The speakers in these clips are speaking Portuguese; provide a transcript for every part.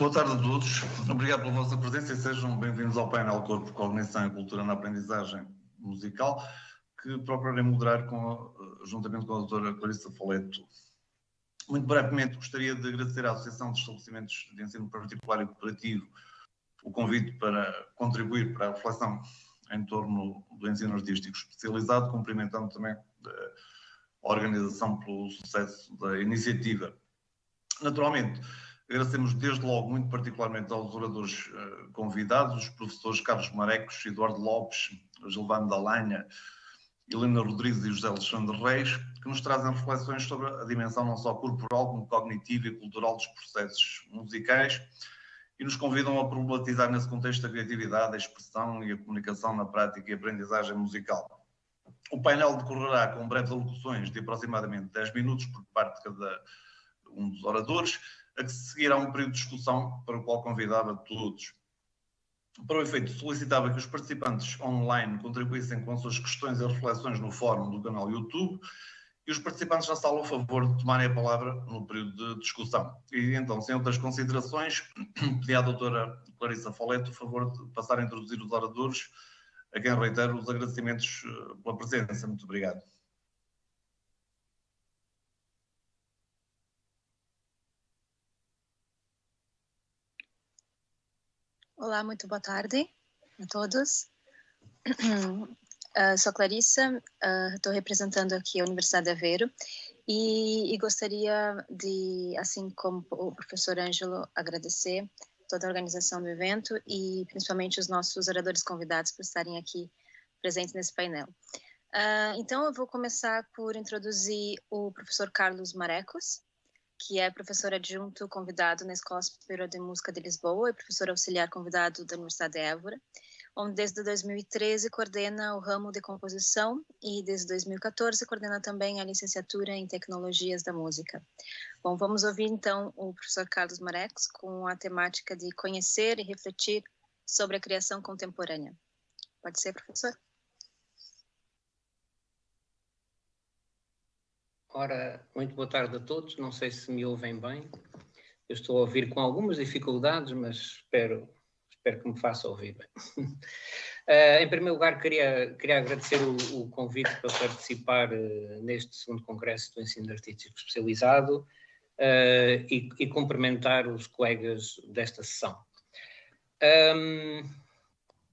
Boa tarde a todos. Obrigado pela vossa presença e sejam bem-vindos ao painel Corpo, Cognição e Cultura na Aprendizagem Musical, que procurarei moderar juntamente com a doutora Clarissa Foleto. Muito brevemente, gostaria de agradecer à Associação de Estabelecimentos de Ensino Particular e Cooperativo o convite para contribuir para a reflexão em torno do ensino artístico especializado, cumprimentando também a organização pelo sucesso da iniciativa. Naturalmente, agradecemos desde logo, muito particularmente aos oradores convidados, os professores Carlos Marecos, Eduardo Lopes, Gilvano Dalanha, Helena Rodrigues e José Alexandre Reis, que nos trazem reflexões sobre a dimensão não só corporal como cognitiva e cultural dos processos musicais e nos convidam a problematizar nesse contexto a criatividade, a expressão e a comunicação na prática e aprendizagem musical. O painel decorrerá com breves alocuções de aproximadamente 10 minutos por parte de cada um dos oradores, a que se seguirá um período de discussão para o qual convidava todos. Para o efeito, solicitava que os participantes online contribuíssem com as suas questões e reflexões no fórum do canal YouTube e os participantes na sala, a favor de tomarem a palavra no período de discussão. E então, sem outras considerações, pedi à doutora Clarissa Foleto o favor de passar a introduzir os oradores, a quem reitero os agradecimentos pela presença. Muito obrigado. Olá, muito boa tarde a todos. Sou Clarissa, estou representando aqui a Universidade de Aveiro e gostaria de, assim como o professor Ângelo, agradecer toda a organização do evento e principalmente os nossos oradores convidados por estarem aqui presentes nesse painel. Então, eu vou começar por introduzir o professor Carlos Marecos, que é professor adjunto convidado na Escola Superior de Música de Lisboa e professor auxiliar convidado da Universidade de Évora, onde desde 2013 coordena o ramo de composição e desde 2014 coordena também a licenciatura em Tecnologias da Música. Bom, vamos ouvir então o professor Carlos Marecos com a temática de conhecer e refletir sobre a criação contemporânea. Pode ser, professor? Ora, muito boa tarde a todos. Não sei se me ouvem bem. Eu estou a ouvir com algumas dificuldades, mas espero que me faça ouvir bem. Em primeiro lugar, queria agradecer o convite para participar neste segundo congresso do ensino artístico especializado e cumprimentar os colegas desta sessão.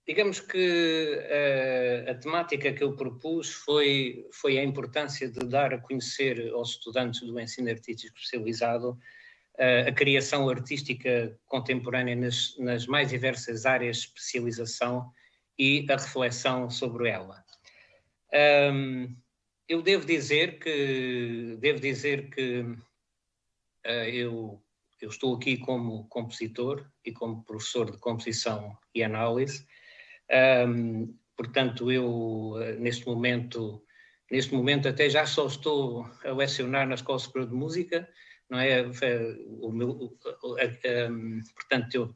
Digamos que a temática que eu propus foi a importância de dar a conhecer aos estudantes do ensino artístico especializado a criação artística contemporânea nas mais diversas áreas de especialização e a reflexão sobre ela. Eu devo dizer que eu estou aqui como compositor e como professor de composição e análise. Portanto, eu neste momento até já só estou a lecionar na Escola Superior de Música, não é? Portanto, eu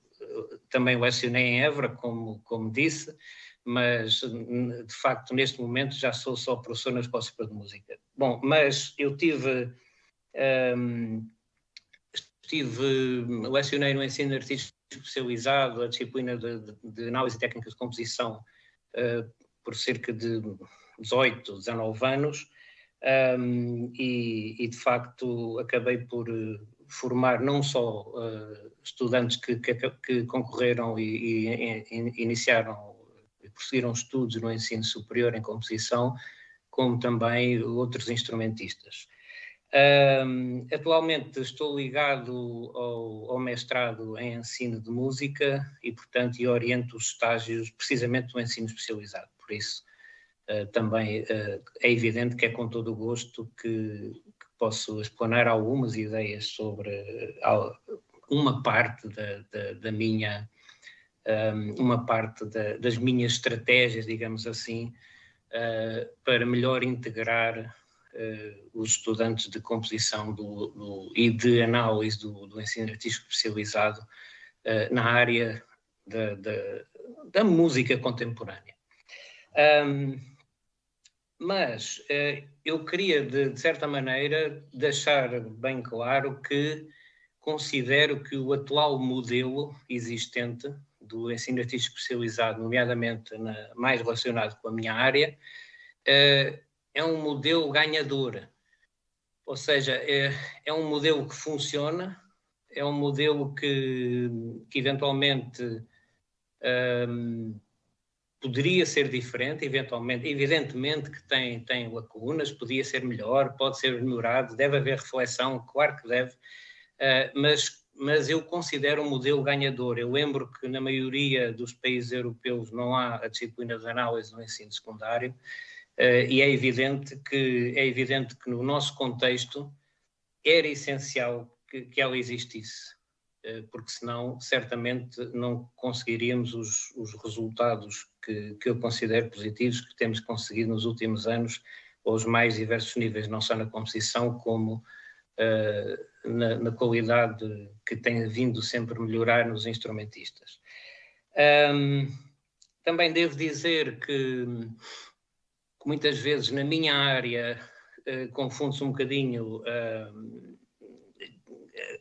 também lecionei em Évora, como disse, mas de facto neste momento já sou só professor na Escola Superior de Música. Bom, mas eu lecionei no ensino artístico especializado, a disciplina de análise técnica de composição por cerca de 18, 19 anos e de facto acabei por formar não só estudantes que concorreram e iniciaram e prosseguiram estudos no ensino superior em composição, como também outros instrumentistas. Atualmente estou ligado ao mestrado em ensino de música e, portanto, oriento os estágios precisamente do ensino especializado. Por isso, também é evidente que é com todo o gosto que posso explanar algumas ideias sobre uma parte das minhas estratégias, digamos assim, para melhor integrar os estudantes de composição e de análise do ensino artístico especializado na área da música contemporânea. Mas eu queria, de certa maneira, deixar bem claro que considero que o atual modelo existente do ensino artístico especializado, nomeadamente mais relacionado com a minha área, é um modelo ganhador. Ou seja, é um modelo que funciona, é um modelo que eventualmente poderia ser diferente, evidentemente que tem lacunas, podia ser melhor, pode ser melhorado, deve haver reflexão, claro que deve, mas eu considero um modelo ganhador. Eu lembro que na maioria dos países europeus não há a disciplina de análise no ensino secundário, e é evidente que no nosso contexto era essencial que ela existisse, porque senão certamente não conseguiríamos os resultados que eu considero positivos que temos conseguido nos últimos anos, aos mais diversos níveis, não só na composição como na qualidade que tem vindo sempre melhorar nos instrumentistas. Também devo dizer que muitas vezes na minha área confunde-se um bocadinho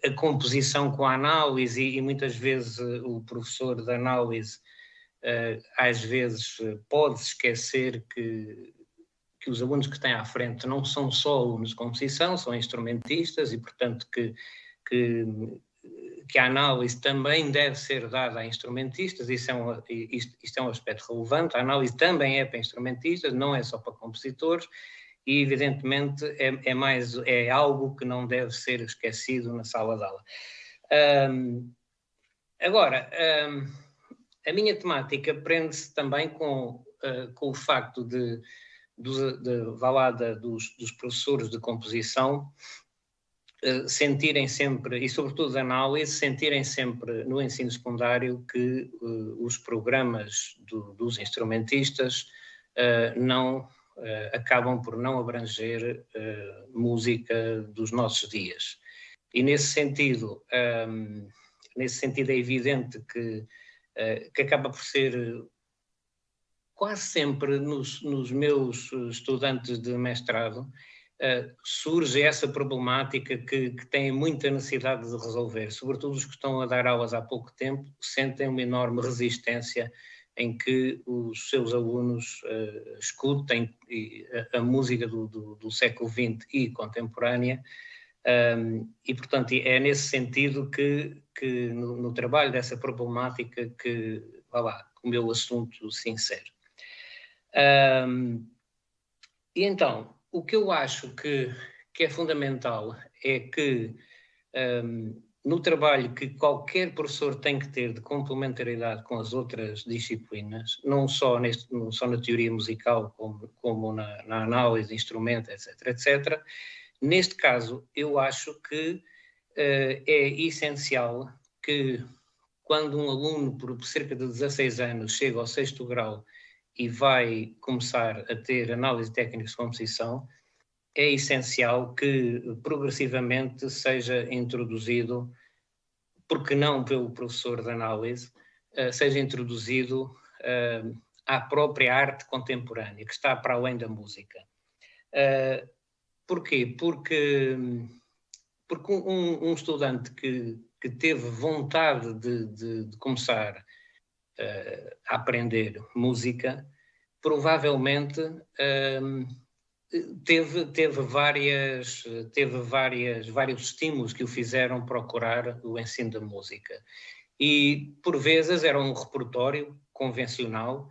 a composição com a análise e muitas vezes o professor de análise às vezes pode esquecer que os alunos que têm à frente não são só alunos de composição, são instrumentistas e, portanto, que a análise também deve ser dada a instrumentistas, isto é um aspecto relevante, a análise também é para instrumentistas, não é só para compositores, e evidentemente é algo que não deve ser esquecido na sala de aula. Agora, a minha temática prende-se também com o facto dos professores de composição sentirem sempre, e sobretudo de análise, sentirem sempre no ensino secundário que os programas dos instrumentistas acabam por não abranger música dos nossos dias. E nesse sentido é evidente que acaba por ser quase sempre nos meus estudantes de mestrado surge essa problemática que têm muita necessidade de resolver, sobretudo os que estão a dar aulas há pouco tempo, sentem uma enorme resistência em que os seus alunos escutem a música do século XX e contemporânea, e portanto é nesse sentido que no trabalho dessa problemática que o meu assunto se insere. E então, o que eu acho que é fundamental é que no trabalho que qualquer professor tem que ter de complementaridade com as outras disciplinas, não só na teoria musical, como na análise de instrumento, etc., neste caso, eu acho que é essencial que quando um aluno por cerca de 16 anos chega ao 6º grau e vai começar a ter análise técnica de composição, é essencial que progressivamente seja introduzido, porque não pelo professor de análise, seja introduzido à própria arte contemporânea, que está para além da música. Porquê? Porque um estudante que teve vontade de começar a aprender música, provavelmente teve vários estímulos que o fizeram procurar o ensino da música. E, por vezes, era um repertório convencional,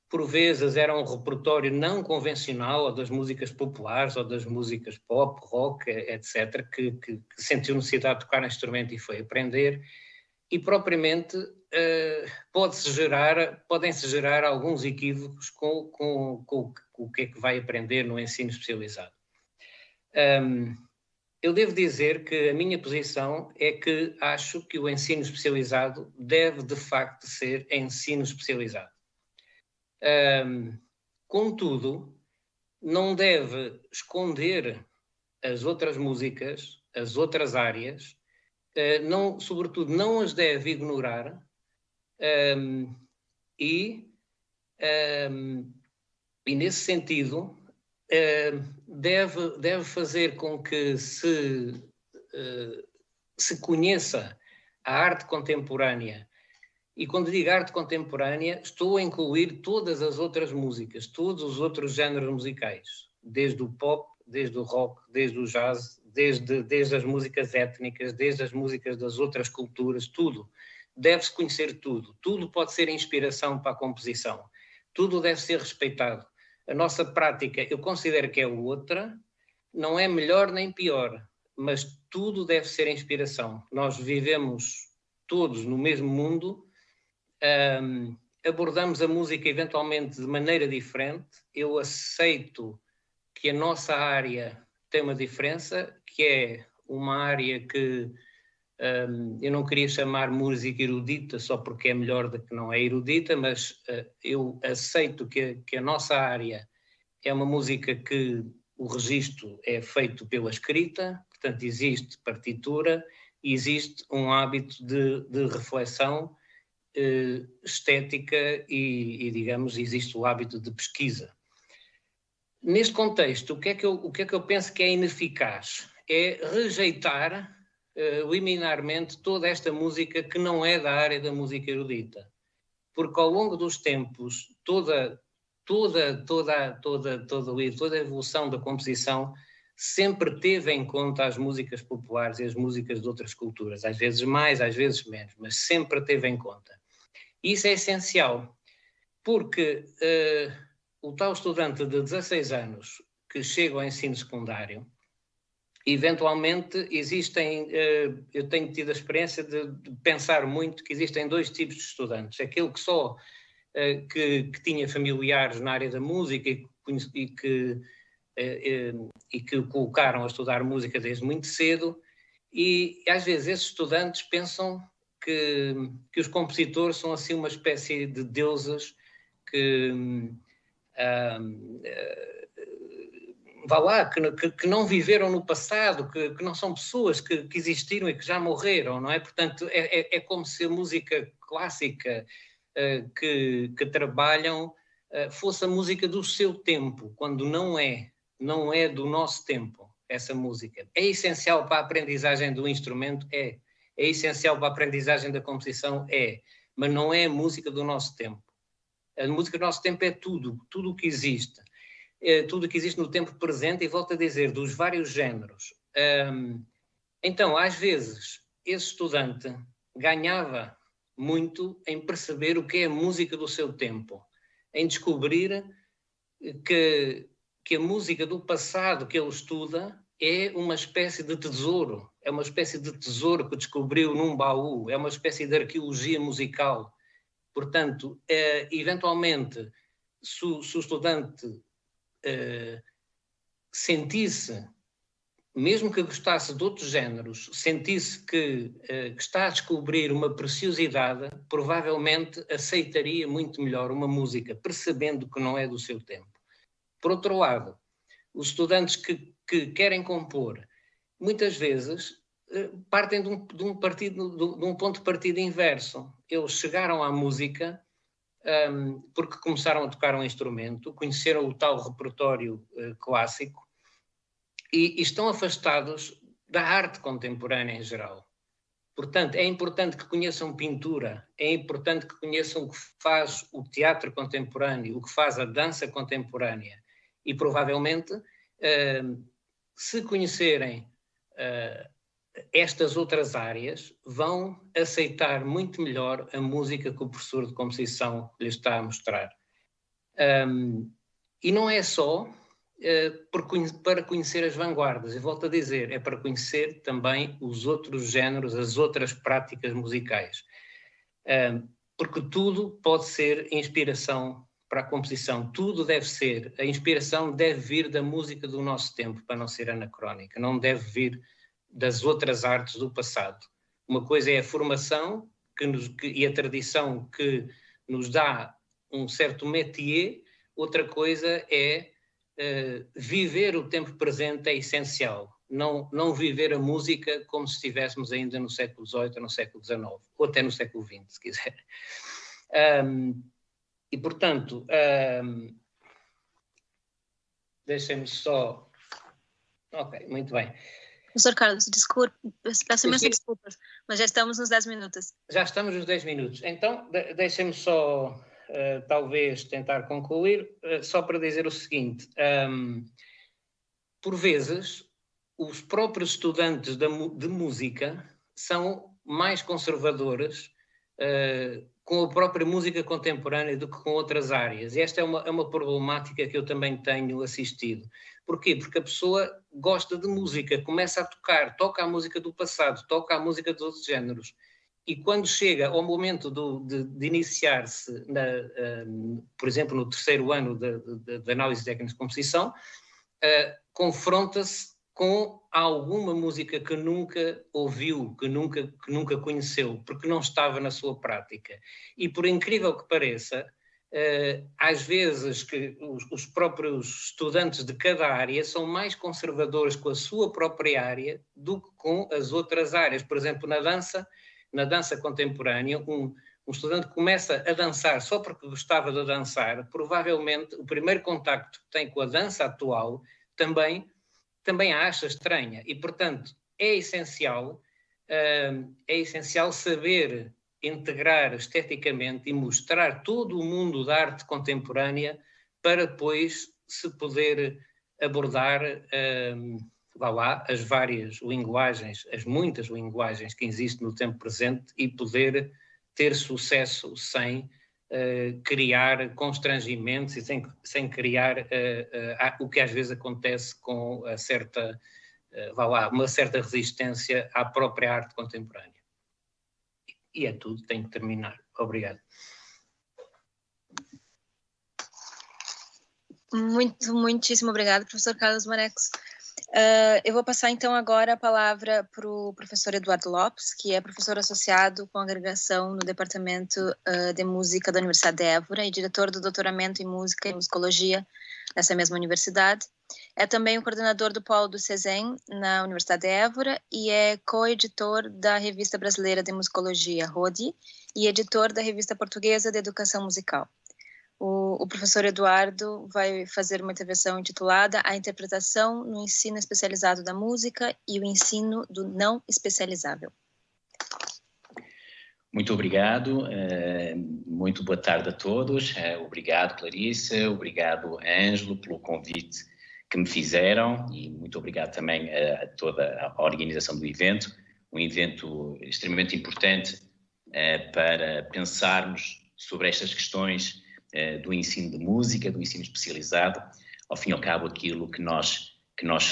por vezes era um repertório não convencional, ou das músicas populares, ou das músicas pop, rock, etc., que sentiu necessidade de tocar um instrumento e foi aprender, e propriamente podem-se gerar alguns equívocos com o que é que vai aprender no ensino especializado. Eu devo dizer que a minha posição é que acho que o ensino especializado deve, de facto, ser ensino especializado. Contudo, não deve esconder as outras músicas, as outras áreas, sobretudo não as deve ignorar, e nesse sentido deve fazer com que se se conheça a arte contemporânea. E quando digo arte contemporânea, estou a incluir todas as outras músicas, todos os outros géneros musicais, desde o pop, desde o rock, desde o jazz, desde as músicas étnicas, desde as músicas das outras culturas, tudo. Deve-se conhecer tudo. Tudo pode ser inspiração para a composição. Tudo deve ser respeitado. A nossa prática, eu considero que é outra, não é melhor nem pior, mas tudo deve ser inspiração. Nós vivemos todos no mesmo mundo, abordamos a música eventualmente de maneira diferente. Eu aceito que a nossa área tem uma diferença, que é uma área que eu não queria chamar música erudita só porque é melhor do que não é erudita, mas eu aceito que a nossa área é uma música que o registro é feito pela escrita, portanto existe partitura e existe um hábito de reflexão estética e, digamos, existe o hábito de pesquisa. Neste contexto, o que é que eu penso que é ineficaz? É rejeitar liminarmente toda esta música que não é da área da música erudita. Porque ao longo dos tempos, toda a evolução da composição sempre teve em conta as músicas populares e as músicas de outras culturas, às vezes mais, às vezes menos, mas sempre teve em conta. Isso é essencial, porque o tal estudante de 16 anos que chega ao ensino secundário, eventualmente existem, eu tenho tido a experiência de pensar muito que existem dois tipos de estudantes, aquele que só que tinha familiares na área da música e que o colocaram a estudar música desde muito cedo, e às vezes esses estudantes pensam que os compositores são assim uma espécie de deuses que vá lá, que não viveram no passado, que não são pessoas que existiram e que já morreram, não é? Portanto, é como se a música clássica que trabalham fosse a música do seu tempo, quando não é do nosso tempo essa música. É essencial para a aprendizagem do instrumento? É essencial para a aprendizagem da composição? Mas não é a música do nosso tempo. A música do nosso tempo é tudo o que existe. Tudo o que existe no tempo presente, e volto a dizer, dos vários géneros. Então, às vezes, esse estudante ganhava muito em perceber o que é a música do seu tempo, em descobrir que a música do passado que ele estuda é uma espécie de tesouro, é uma espécie de tesouro que descobriu num baú, é uma espécie de arqueologia musical. Portanto, eventualmente, se o estudante sentisse, mesmo que gostasse de outros géneros, sentisse que está a descobrir uma preciosidade, provavelmente aceitaria muito melhor uma música, percebendo que não é do seu tempo. Por outro lado, os estudantes que querem compor, muitas vezes partem de um ponto de partida inverso. Eles chegaram à música porque começaram a tocar um instrumento, conheceram o tal repertório clássico e estão afastados da arte contemporânea em geral. Portanto, é importante que conheçam pintura, é importante que conheçam o que faz o teatro contemporâneo, o que faz a dança contemporânea. E provavelmente, se conhecerem estas outras áreas, vão aceitar muito melhor a música que o professor de composição lhes está a mostrar. E não é só para conhecer as vanguardas, eu volto a dizer, é para conhecer também os outros géneros, as outras práticas musicais. Porque tudo pode ser inspiração para a composição, tudo deve ser, a inspiração deve vir da música do nosso tempo, para não ser anacrónica, não deve vir das outras artes do passado. Uma coisa é a formação e a tradição que nos dá um certo métier, outra coisa é viver o tempo presente, é essencial. Não viver a música como se estivéssemos ainda no século XVIII, ou no século XIX, ou até no século XX, se quiser. E, portanto, deixem-me só... Ok, muito bem. Professor Carlos, desculpe, peço imensas desculpas, mas já estamos nos 10 minutos. Já estamos nos 10 minutos. Então, deixem-me só, talvez, tentar concluir, só para dizer o seguinte. Por vezes, os próprios estudantes de música são mais conservadores com a própria música contemporânea do que com outras áreas. E esta é uma problemática que eu também tenho assistido. Porquê? Porque a pessoa gosta de música, começa a toca a música do passado, toca a música de outros géneros. E quando chega ao momento de iniciar-se, por exemplo, no terceiro ano de análise técnica de composição, confronta-se com alguma música que nunca ouviu, que nunca conheceu, porque não estava na sua prática. E por incrível que pareça, às vezes que os próprios estudantes de cada área são mais conservadores com a sua própria área do que com as outras áreas. Por exemplo, na dança contemporânea, um estudante começa a dançar só porque gostava de dançar, provavelmente o primeiro contacto que tem com a dança atual também a acha estranha. E, portanto, é essencial saber integrar esteticamente e mostrar todo o mundo da arte contemporânea para depois se poder abordar as várias linguagens, as muitas linguagens que existem no tempo presente e poder ter sucesso sem criar constrangimentos e sem criar o que às vezes acontece com uma certa resistência à própria arte contemporânea. E é tudo, tenho que terminar. Obrigado. Muitíssimo obrigado, professor Carlos Marexo. Eu vou passar então agora a palavra para o professor Eduardo Lopes, que é professor associado com agregação no Departamento de Música da Universidade de Évora e diretor do doutoramento em Música e Musicologia nessa mesma universidade. É também o coordenador do Polo do CESEM na Universidade de Évora e é co-editor da Revista Brasileira de Musicologia, RODI, e editor da Revista Portuguesa de Educação Musical. O professor Eduardo vai fazer uma intervenção intitulada A Interpretação no Ensino Especializado da Música e o Ensino do Não Especializável. Muito obrigado, muito boa tarde a todos. Obrigado, Clarissa, obrigado, Ângelo, pelo convite que me fizeram e muito obrigado também a toda a organização do evento, um evento extremamente importante para pensarmos sobre estas questões do ensino de música, do ensino especializado, ao fim e ao cabo aquilo que nós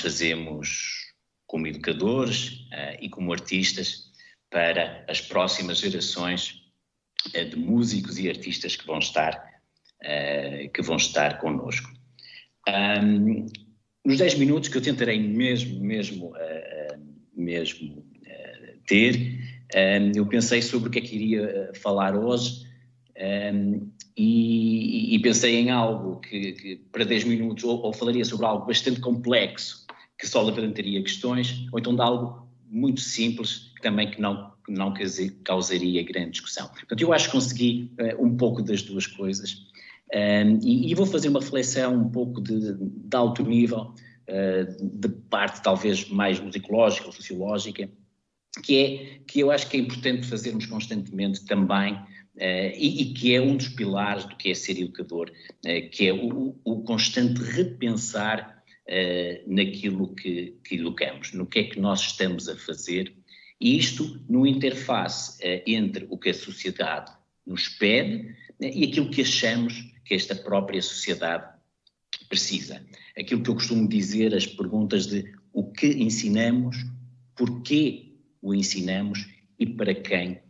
fazemos como educadores e como artistas para as próximas gerações de músicos e artistas que vão estar connosco. Nos 10 minutos que eu tentarei mesmo ter, eu pensei sobre o que é que iria falar hoje e pensei em algo que para 10 minutos ou falaria sobre algo bastante complexo que só levantaria questões, ou então de algo muito simples que não causaria grande discussão. Portanto, eu acho que consegui um pouco das duas coisas e vou fazer uma reflexão um pouco de alto nível, de parte talvez mais musicológica ou sociológica, que eu acho que é importante fazermos constantemente também, e que é um dos pilares do que é ser educador, que é o constante repensar naquilo que educamos, no que é que nós estamos a fazer, e isto no interface entre o que a sociedade nos pede e aquilo que achamos que esta própria sociedade precisa. Aquilo que eu costumo dizer, as perguntas de o que ensinamos, porquê o ensinamos e para quem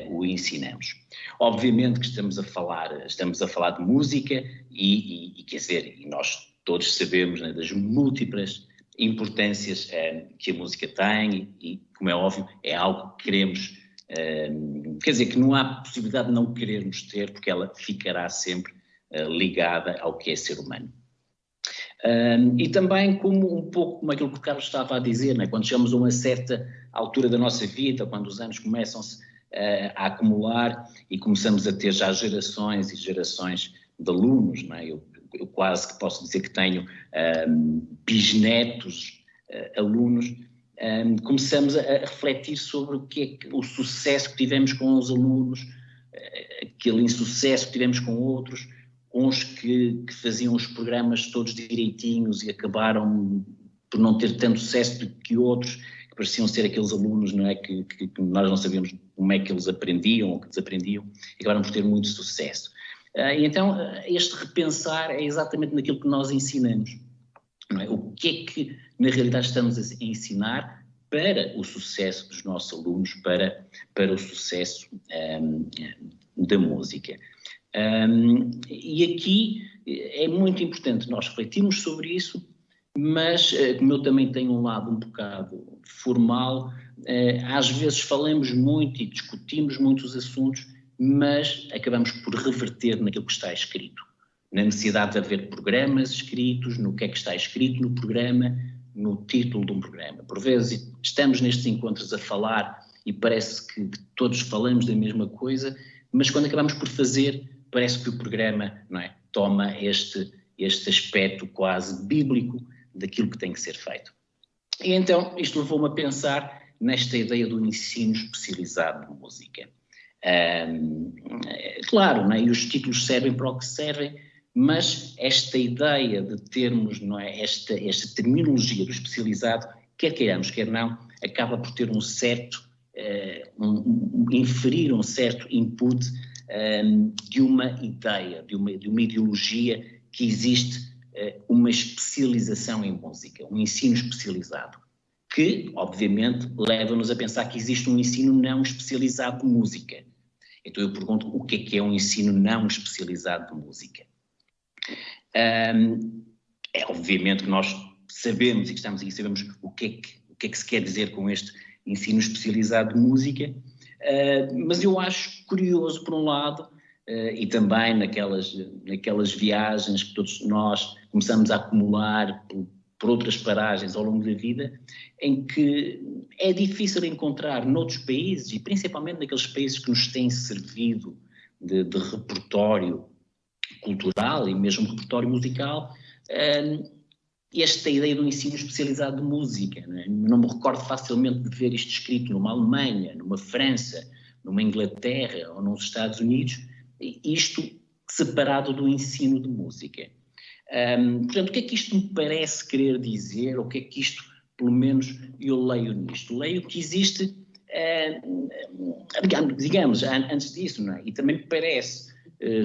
o ensinamos. Obviamente que estamos a falar de música e quer dizer, e nós todos sabemos, né, das múltiplas importâncias que a música tem e, como é óbvio, é algo que queremos, quer dizer, que não há possibilidade de não querermos ter, porque ela ficará sempre ligada ao que é ser humano. E também um pouco como aquilo que o Carlos estava a dizer, né, quando chegamos a uma certa altura da nossa vida, quando os anos começam-se a acumular e começamos a ter já gerações e gerações de alunos, não é? Eu quase que posso dizer que tenho bisnetos alunos, começamos a refletir sobre o que é o sucesso que tivemos com os alunos, aquele insucesso que tivemos com outros, uns que faziam os programas todos direitinhos e acabaram por não ter tanto sucesso do que outros, que pareciam ser aqueles alunos, não é, que nós não sabíamos como é que eles aprendiam ou que desaprendiam, e acabaram por ter muito sucesso. E então, este repensar é exatamente naquilo que nós ensinamos. Não é? O que é que, na realidade, estamos a ensinar para o sucesso dos nossos alunos, para o sucesso da música. E aqui é muito importante nós refletirmos sobre isso, mas como eu também tenho um lado um bocado formal, às vezes falamos muito e discutimos muitos assuntos, mas acabamos por reverter naquilo que está escrito, na necessidade de haver programas escritos, no que é que está escrito no programa, no título de um programa. Por vezes estamos nestes encontros a falar e parece que todos falamos da mesma coisa, mas quando acabamos por fazer, parece que o programa, não é, toma este aspecto quase bíblico daquilo que tem que ser feito. E então isto levou-me a pensar nesta ideia do ensino especializado de música. Claro, não é, e os títulos servem para o que servem, mas esta ideia de termos, não é, esta terminologia do especializado, quer queiramos, quer não, acaba por ter um certo, inferir um certo input de uma ideia, de uma ideologia que existe uma especialização em música, um ensino especializado, que, obviamente, leva-nos a pensar que existe um ensino não especializado de música. Então eu pergunto, o que é um ensino não especializado de música? É obviamente que nós sabemos, e que estamos aqui, sabemos o que é que se quer dizer com este ensino especializado de música, mas eu acho curioso, por um lado, e também naquelas viagens que todos nós começamos a acumular por outras paragens ao longo da vida, em que é difícil encontrar noutros países, e principalmente naqueles países que nos têm servido de repertório cultural e mesmo repertório musical, esta ideia do ensino especializado de música. Não me recordo facilmente de ver isto escrito numa Alemanha, numa França, numa Inglaterra ou nos Estados Unidos, isto separado do ensino de música. Portanto, o que é que isto me parece querer dizer, ou o que é que isto, pelo menos, eu leio nisto? Leio que existe, digamos, antes disso, não é? E também me parece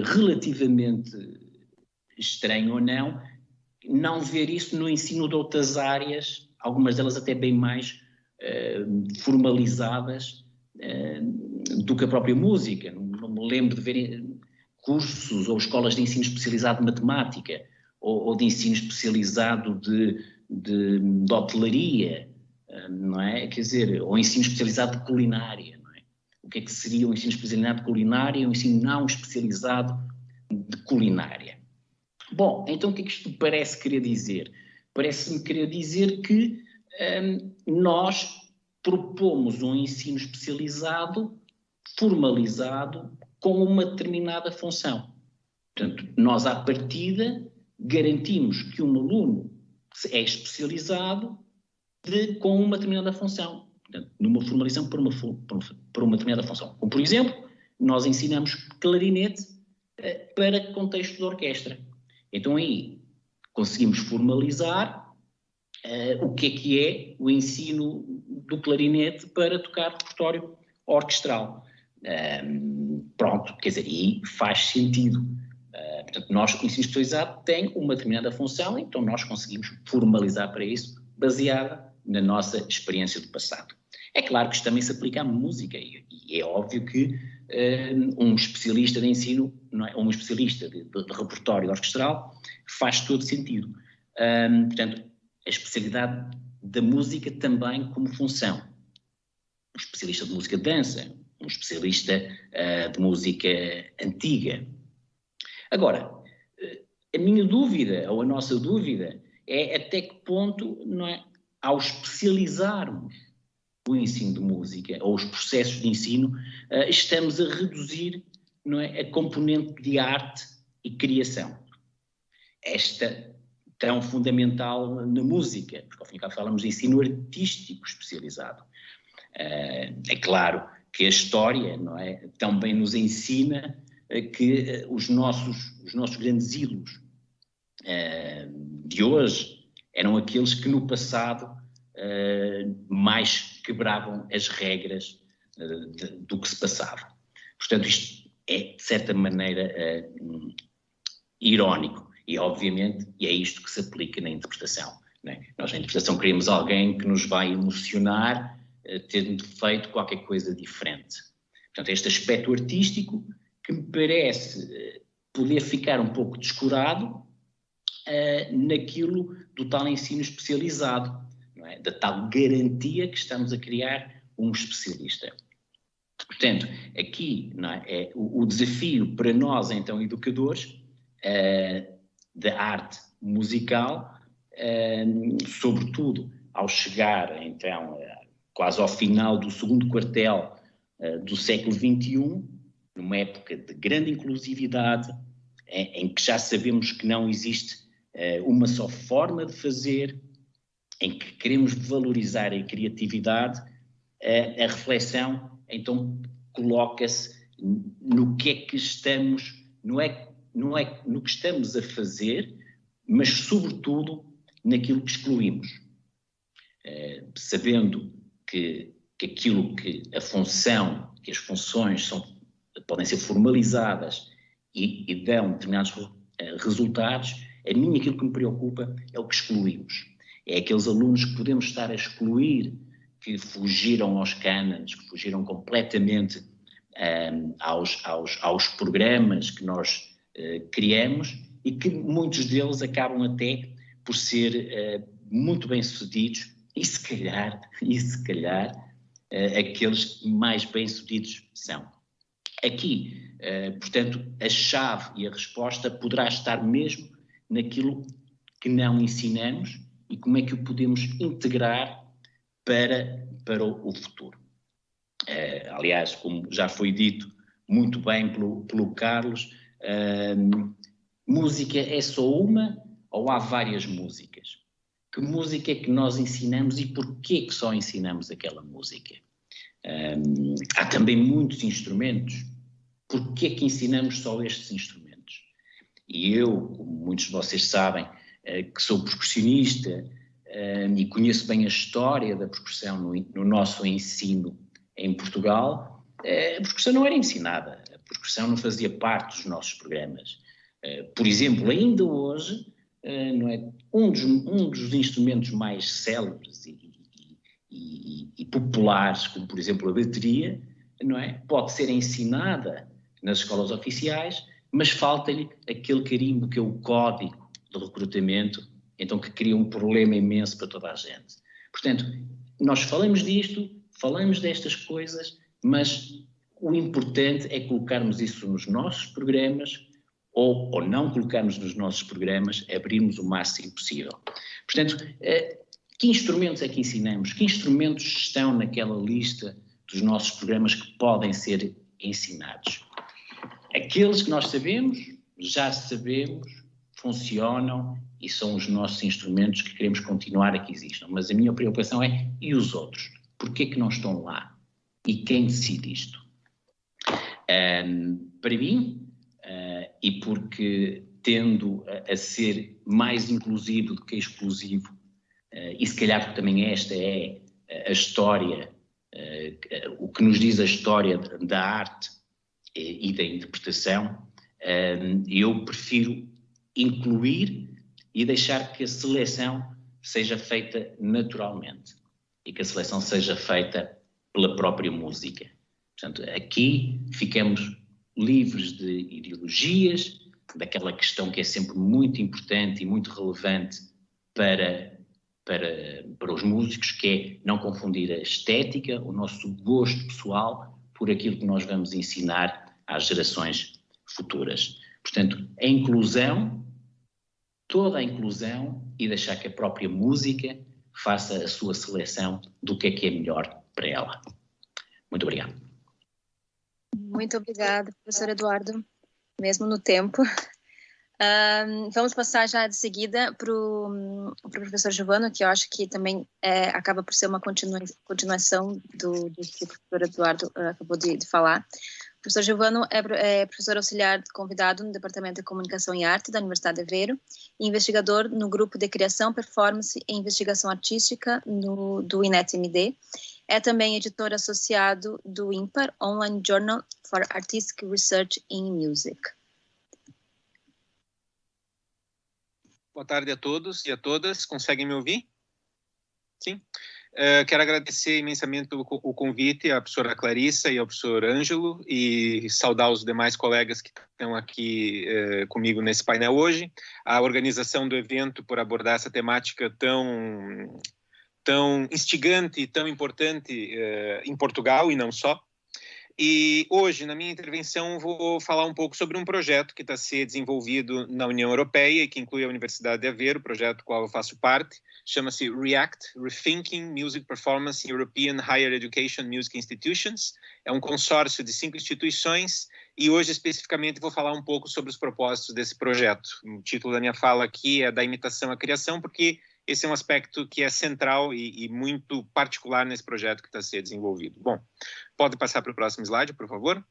relativamente estranho ou não ver isso no ensino de outras áreas, algumas delas até bem mais formalizadas do que a própria música. Não me lembro de ver cursos ou escolas de ensino especializado de matemática ou de ensino especializado de hotelaria, não é? Quer dizer, ou ensino especializado de culinária, não é? O que é que seria um ensino especializado de culinária e um ensino não especializado de culinária? Bom, então o que é que isto parece querer dizer? Parece-me querer dizer que nós propomos um ensino especializado, formalizado, com uma determinada função. Portanto, nós à partida garantimos que um aluno é especializado com uma determinada função. Portanto, numa formalização por uma determinada função. Como, por exemplo, nós ensinamos clarinete para contexto de orquestra. Então aí conseguimos formalizar o que é o ensino do clarinete para tocar repertório orquestral. Pronto, quer dizer, aí faz sentido. Portanto, o ensino especializado tem uma determinada função, então nós conseguimos formalizar para isso, baseada na nossa experiência do passado. É claro que isto também se aplica à música, e é óbvio que um especialista de ensino, não é? Um especialista de repertório orquestral faz todo sentido. Portanto, a especialidade da música também como função. Um especialista de música de dança, um especialista de música antiga. Agora, a minha dúvida, ou a nossa dúvida, é até que ponto, não é, ao especializarmos o ensino de música, ou os processos de ensino, estamos a reduzir, não é, a componente de arte e criação. Esta tão fundamental na música, porque ao fim e ao cabo falamos de ensino artístico especializado. É claro que a história, não é, também nos ensina que os nossos grandes ídolos de hoje eram aqueles que no passado mais quebravam as regras do que se passava. Portanto, isto é, de certa maneira, irónico. E, obviamente, é isto que se aplica na interpretação. Não é? Nós, na interpretação, queremos alguém que nos vai emocionar, tendo feito qualquer coisa diferente. Portanto, este aspecto artístico que me parece poder ficar um pouco descurado naquilo do tal ensino especializado, não é? Da tal garantia que estamos a criar um especialista. Portanto, aqui, não é o desafio para nós, então, educadores, da arte musical, sobretudo ao chegar, então, quase ao final do segundo quartel do século XXI, numa época de grande inclusividade, em que já sabemos que não existe uma só forma de fazer, em que queremos valorizar a criatividade, a reflexão, então, coloca-se no que é que estamos, não é no que estamos a fazer, mas, sobretudo, naquilo que excluímos. Sabendo que aquilo que a função, que as funções podem ser formalizadas e dão determinados resultados, a mim aquilo que me preocupa é o que excluímos. É aqueles alunos que podemos estar a excluir, que fugiram aos cânones, que fugiram completamente aos programas que nós criamos e que muitos deles acabam até por ser muito bem-sucedidos e se calhar aqueles mais bem-sucedidos são. Aqui, portanto, a chave e a resposta poderá estar mesmo naquilo que não ensinamos e como é que o podemos integrar para o futuro. Aliás, como já foi dito muito bem pelo Carlos, música é só uma ou há várias músicas? Que música é que nós ensinamos e porquê que só ensinamos aquela música? Há também muitos instrumentos. Porquê é que ensinamos só estes instrumentos? E eu, como muitos de vocês sabem, que sou percussionista e conheço bem a história da percussão no nosso ensino em Portugal, a percussão não era ensinada, a percussão não fazia parte dos nossos programas. Por exemplo, ainda hoje, não é, um dos instrumentos mais célebres e populares, como por exemplo a bateria, não é, pode ser ensinada nas escolas oficiais, mas falta-lhe aquele carimbo que é o código de recrutamento, então que cria um problema imenso para toda a gente. Portanto, nós falamos disto, falamos destas coisas, mas o importante é colocarmos isso nos nossos programas ou não colocarmos nos nossos programas, abrirmos o máximo possível. Portanto, que instrumentos é que ensinamos? Que instrumentos estão naquela lista dos nossos programas que podem ser ensinados? Aqueles que nós sabemos, já sabemos, funcionam e são os nossos instrumentos que queremos continuar a que existam. Mas a minha preocupação é, e os outros? Porquê que não estão lá? E quem decide isto? Para mim, e porque tendo a ser mais inclusivo do que exclusivo, e se calhar porque também esta é a história, o que nos diz a história da arte e da interpretação, eu prefiro incluir e deixar que a seleção seja feita naturalmente e que a seleção seja feita pela própria música. Portanto, aqui ficamos livres de ideologias, daquela questão que é sempre muito importante e muito relevante para os músicos, que é não confundir a estética, o nosso gosto pessoal, por aquilo que nós vamos ensinar às gerações futuras. Portanto, a inclusão, toda a inclusão, e deixar que a própria música faça a sua seleção do que é melhor para ela. Muito obrigado. Muito obrigada, professor Eduardo, mesmo no tempo. Vamos passar já de seguida para o professor Giovano, que eu acho que também acaba por ser uma continuação do que o professor Eduardo acabou de falar. O professor Giovano é professor auxiliar convidado no Departamento de Comunicação e Arte da Universidade de Aveiro e investigador no Grupo de Criação, Performance e Investigação Artística do INET-MD. É também editor associado do IMPAR, Online Journal for Artistic Research in Music. Boa tarde a todos e a todas. Conseguem me ouvir? Sim. Quero agradecer imensamente o convite à professora Clarissa e ao professor Ângelo e saudar os demais colegas que estão aqui comigo nesse painel hoje. A organização do evento por abordar essa temática tão instigante e tão importante em Portugal e não só. E hoje, na minha intervenção, vou falar um pouco sobre um projeto que está a ser desenvolvido na União Europeia e que inclui a Universidade de Aveiro, projeto do qual eu faço parte. Chama-se REACT, Rethinking Music Performance in European Higher Education Music Institutions. É um consórcio de 5 instituições e hoje, especificamente, vou falar um pouco sobre os propósitos desse projeto. O título da minha fala aqui é Da Imitação à Criação, porque esse é um aspecto que é central e muito particular nesse projeto que está a ser desenvolvido. Bom, pode passar para o próximo slide, por favor?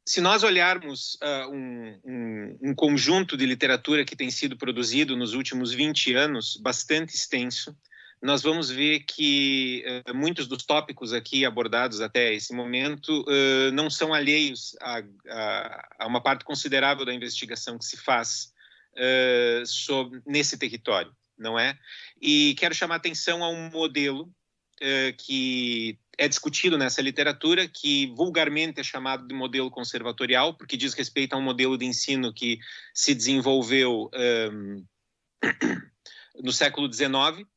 Se nós olharmos um conjunto de literatura que tem sido produzido nos últimos 20 anos, bastante extenso, nós vamos ver que muitos dos tópicos aqui abordados até esse momento não são alheios a uma parte considerável da investigação que se faz nesse território, não é? E quero chamar a atenção a um modelo que é discutido nessa literatura, que vulgarmente é chamado de modelo conservatorial, porque diz respeito a um modelo de ensino que se desenvolveu no século XIX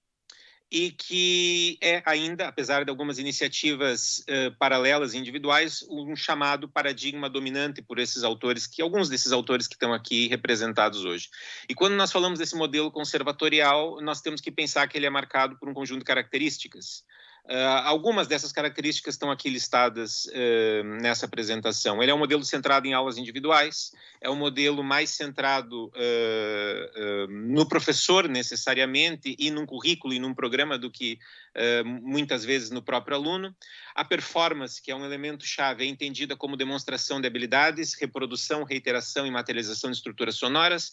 e que é ainda, apesar de algumas iniciativas paralelas e individuais, um chamado paradigma dominante por esses autores, alguns desses autores que estão aqui representados hoje. E quando nós falamos desse modelo conservatorial, nós temos que pensar que ele é marcado por um conjunto de características. Algumas dessas características estão aqui listadas nessa apresentação. Ele é um modelo centrado em aulas individuais, é um modelo mais centrado no professor, necessariamente, e num currículo e num programa do que muitas vezes no próprio aluno. A performance, que é um elemento-chave, é entendida como demonstração de habilidades, reprodução, reiteração e materialização de estruturas sonoras.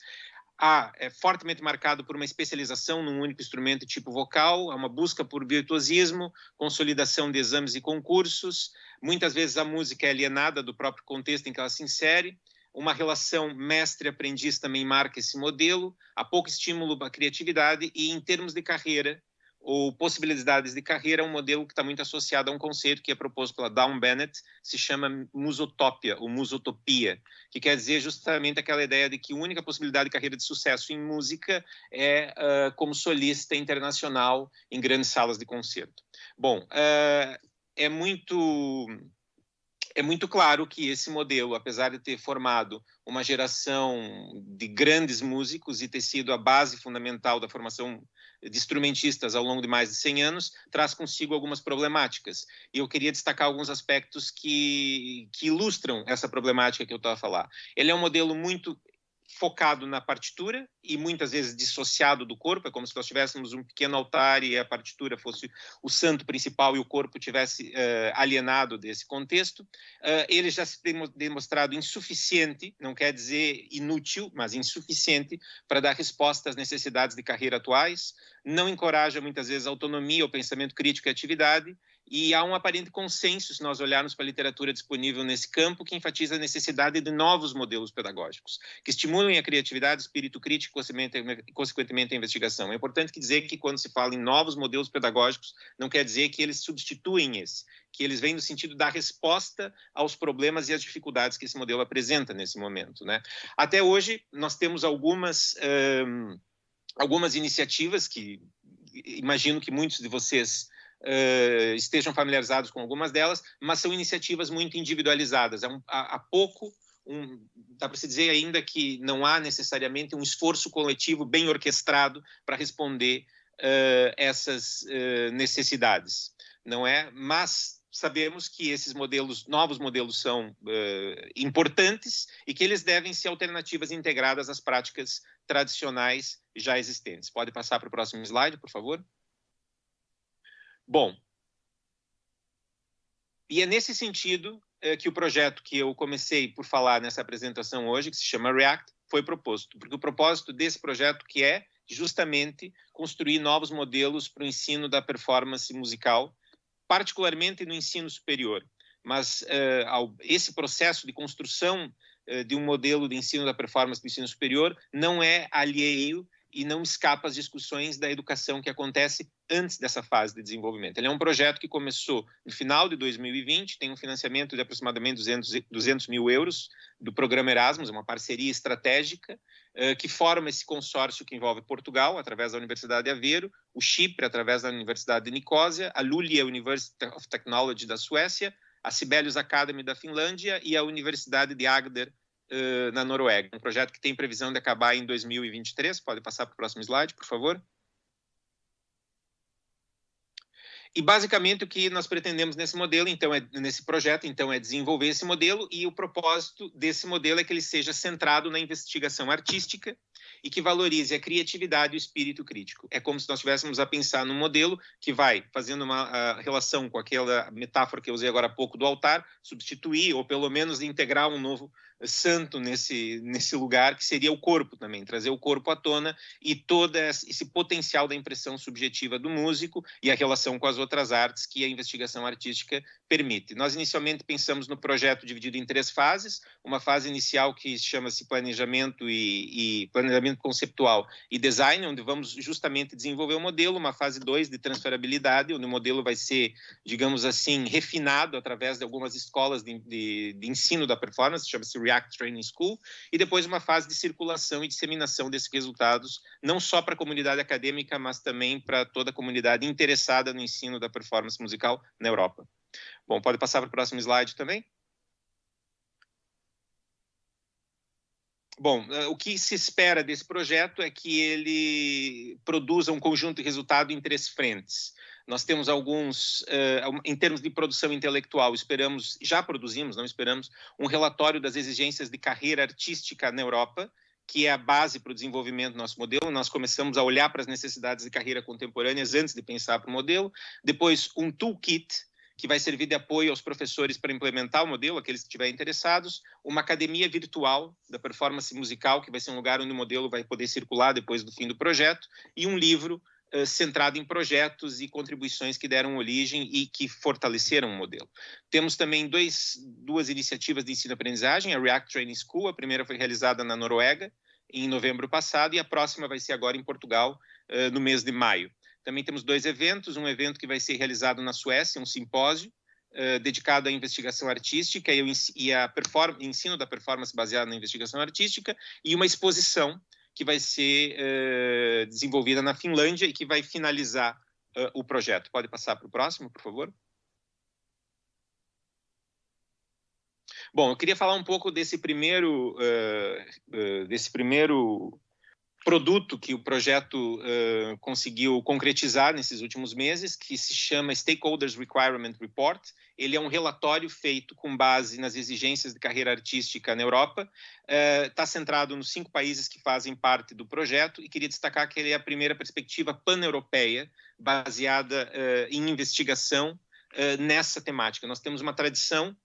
É fortemente marcado por uma especialização num único instrumento tipo vocal, uma busca por virtuosismo, consolidação de exames e concursos. Muitas vezes a música é alienada do próprio contexto em que ela se insere. Uma relação mestre-aprendiz também marca esse modelo. Há pouco estímulo à criatividade e, em termos de carreira, ou possibilidades de carreira, é um modelo que está muito associado a um conceito que é proposto pela Dawn Bennett, se chama musotopia, ou musotopia, que quer dizer justamente aquela ideia de que a única possibilidade de carreira de sucesso em música é como solista internacional em grandes salas de concerto. Bom, é muito claro que esse modelo, apesar de ter formado uma geração de grandes músicos e ter sido a base fundamental da formação de instrumentistas ao longo de mais de 100 anos, traz consigo algumas problemáticas. E eu queria destacar alguns aspectos que ilustram essa problemática que eu estava a falar. Ele é um modelo muito focado na partitura e muitas vezes dissociado do corpo, é como se nós tivéssemos um pequeno altar e a partitura fosse o santo principal e o corpo tivesse alienado desse contexto. Ele já se tem demonstrado insuficiente, não quer dizer inútil, mas insuficiente para dar resposta às necessidades de carreira atuais, não encoraja muitas vezes a autonomia, o pensamento crítico e a atividade, e há um aparente consenso, se nós olharmos para a literatura disponível nesse campo, que enfatiza a necessidade de novos modelos pedagógicos, que estimulem a criatividade, o espírito crítico e, consequentemente, a investigação. É importante dizer que, quando se fala em novos modelos pedagógicos, não quer dizer que eles substituem esse, que eles vêm no sentido de dar resposta aos problemas e às dificuldades que esse modelo apresenta nesse momento, né? Até hoje, nós temos algumas iniciativas que imagino que muitos de vocês estejam familiarizados com algumas delas, mas são iniciativas muito individualizadas. Há pouco, dá para se dizer ainda que não há necessariamente um esforço coletivo bem orquestrado para responder essas necessidades, não é? Mas sabemos que esses novos modelos são importantes e que eles devem ser alternativas integradas às práticas tradicionais já existentes. Pode passar para o próximo slide, por favor? Bom, e é nesse sentido que o projeto que eu comecei por falar nessa apresentação hoje, que se chama React, foi proposto. Porque o propósito desse projeto que é justamente construir novos modelos para o ensino da performance musical, particularmente no ensino superior. Mas esse processo de construção de um modelo de ensino da performance do ensino superior não é alheio e não escapa às discussões da educação que acontece antes dessa fase de desenvolvimento. Ele é um projeto que começou no final de 2020, tem um financiamento de aproximadamente 200 mil euros do programa Erasmus, uma parceria estratégica que forma esse consórcio que envolve Portugal, através da Universidade de Aveiro, o Chipre, através da Universidade de Nicósia, a Luleå University of Technology da Suécia, a Sibelius Academy da Finlândia e a Universidade de Agder, na Noruega. Um projeto que tem previsão de acabar em 2023. Pode passar para o próximo slide, por favor. E, basicamente, o que nós pretendemos nesse modelo, nesse projeto, é desenvolver esse modelo, e o propósito desse modelo é que ele seja centrado na investigação artística e que valorize a criatividade e o espírito crítico. É como se nós estivéssemos a pensar num modelo que vai, fazendo uma relação com aquela metáfora que eu usei agora há pouco do altar, substituir ou pelo menos integrar um novo santo nesse lugar, que seria o corpo também, trazer o corpo à tona e todo esse potencial da impressão subjetiva do músico e a relação com as outras artes que a investigação artística permite. Nós inicialmente pensamos no projeto dividido em 3 fases, uma fase inicial que chama-se planejamento e planejamento conceptual e design, onde vamos justamente desenvolver o modelo, uma fase 2 de transferabilidade, onde o modelo vai ser, digamos assim, refinado através de algumas escolas de ensino da performance, chama-se React Training School, e depois uma fase de circulação e disseminação desses resultados, não só para a comunidade acadêmica, mas também para toda a comunidade interessada no ensino da performance musical na Europa. Bom, pode passar para o próximo slide também? Bom, o que se espera desse projeto é que ele produza um conjunto de resultado em 3 frentes. Nós temos alguns, em termos de produção intelectual, já produzimos, não esperamos, um relatório das exigências de carreira artística na Europa, que é a base para o desenvolvimento do nosso modelo. Nós começamos a olhar para as necessidades de carreira contemporâneas antes de pensar para o modelo. Depois, um toolkit, que vai servir de apoio aos professores para implementar o modelo, aqueles que estiverem interessados, uma academia virtual da performance musical, que vai ser um lugar onde o modelo vai poder circular depois do fim do projeto, e um livro centrado em projetos e contribuições que deram origem e que fortaleceram o modelo. Temos também duas iniciativas de ensino-aprendizagem, a React Training School, a primeira foi realizada na Noruega, em novembro passado, e a próxima vai ser agora em Portugal, no mês de maio. Também temos 2 eventos, um evento que vai ser realizado na Suécia, um simpósio, dedicado à investigação artística e ensino da performance baseada na investigação artística, e uma exposição que vai ser desenvolvida na Finlândia e que vai finalizar o projeto. Pode passar para o próximo, por favor? Bom, eu queria falar um pouco desse primeiro produto que o projeto conseguiu concretizar nesses últimos meses, que se chama Stakeholders Requirement Report. Ele é um relatório feito com base nas exigências de carreira artística na Europa. Está centrado nos 5 países que fazem parte do projeto, e queria destacar que ele é a primeira perspectiva pan-europeia baseada em investigação nessa temática. Nós temos uma tradição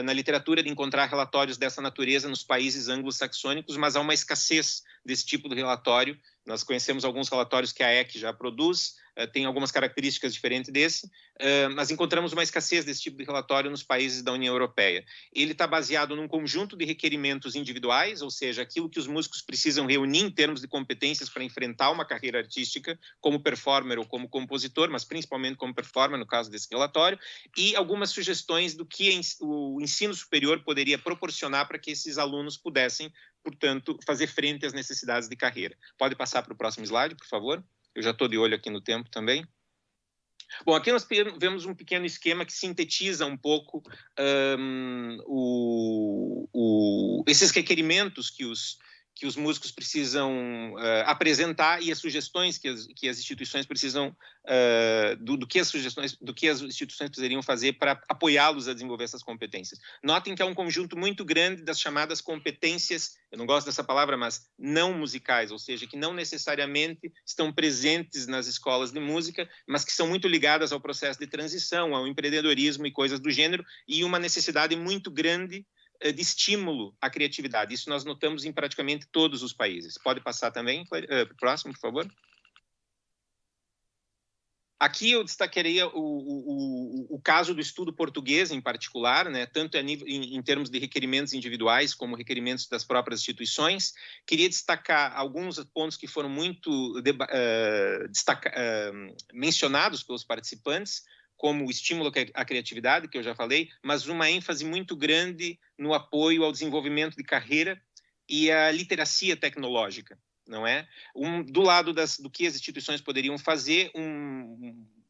na literatura de encontrar relatórios dessa natureza nos países anglo-saxônicos, mas há uma escassez desse tipo de relatório. Nós conhecemos alguns relatórios que a EC já produz, tem algumas características diferentes desse, mas encontramos uma escassez desse tipo de relatório nos países da União Europeia. Ele está baseado num conjunto de requerimentos individuais, ou seja, aquilo que os músicos precisam reunir em termos de competências para enfrentar uma carreira artística como performer ou como compositor, mas principalmente como performer, no caso desse relatório, e algumas sugestões do que o ensino superior poderia proporcionar para que esses alunos pudessem, portanto, fazer frente às necessidades de carreira. Pode passar para o próximo slide, por favor? Eu já estou de olho aqui no tempo também. Bom, aqui nós vemos um pequeno esquema que sintetiza um pouco esses requerimentos que os músicos precisam apresentar e as sugestões que as instituições precisam, do que as instituições precisariam fazer para apoiá-los a desenvolver essas competências. Notem que é um conjunto muito grande das chamadas competências, eu não gosto dessa palavra, mas não musicais, ou seja, que não necessariamente estão presentes nas escolas de música, mas que são muito ligadas ao processo de transição, ao empreendedorismo e coisas do gênero, e uma necessidade muito grande de estímulo à criatividade. Isso nós notamos em praticamente todos os países. Pode passar também para o próximo, por favor? Aqui eu destacaria o caso do estudo português em particular, né, tanto em termos de requerimentos individuais como requerimentos das próprias instituições. Queria destacar alguns pontos que foram muito mencionados pelos participantes, como o estímulo à criatividade, que eu já falei, mas uma ênfase muito grande no apoio ao desenvolvimento de carreira e à literacia tecnológica, não é? Do lado do que as instituições poderiam fazer,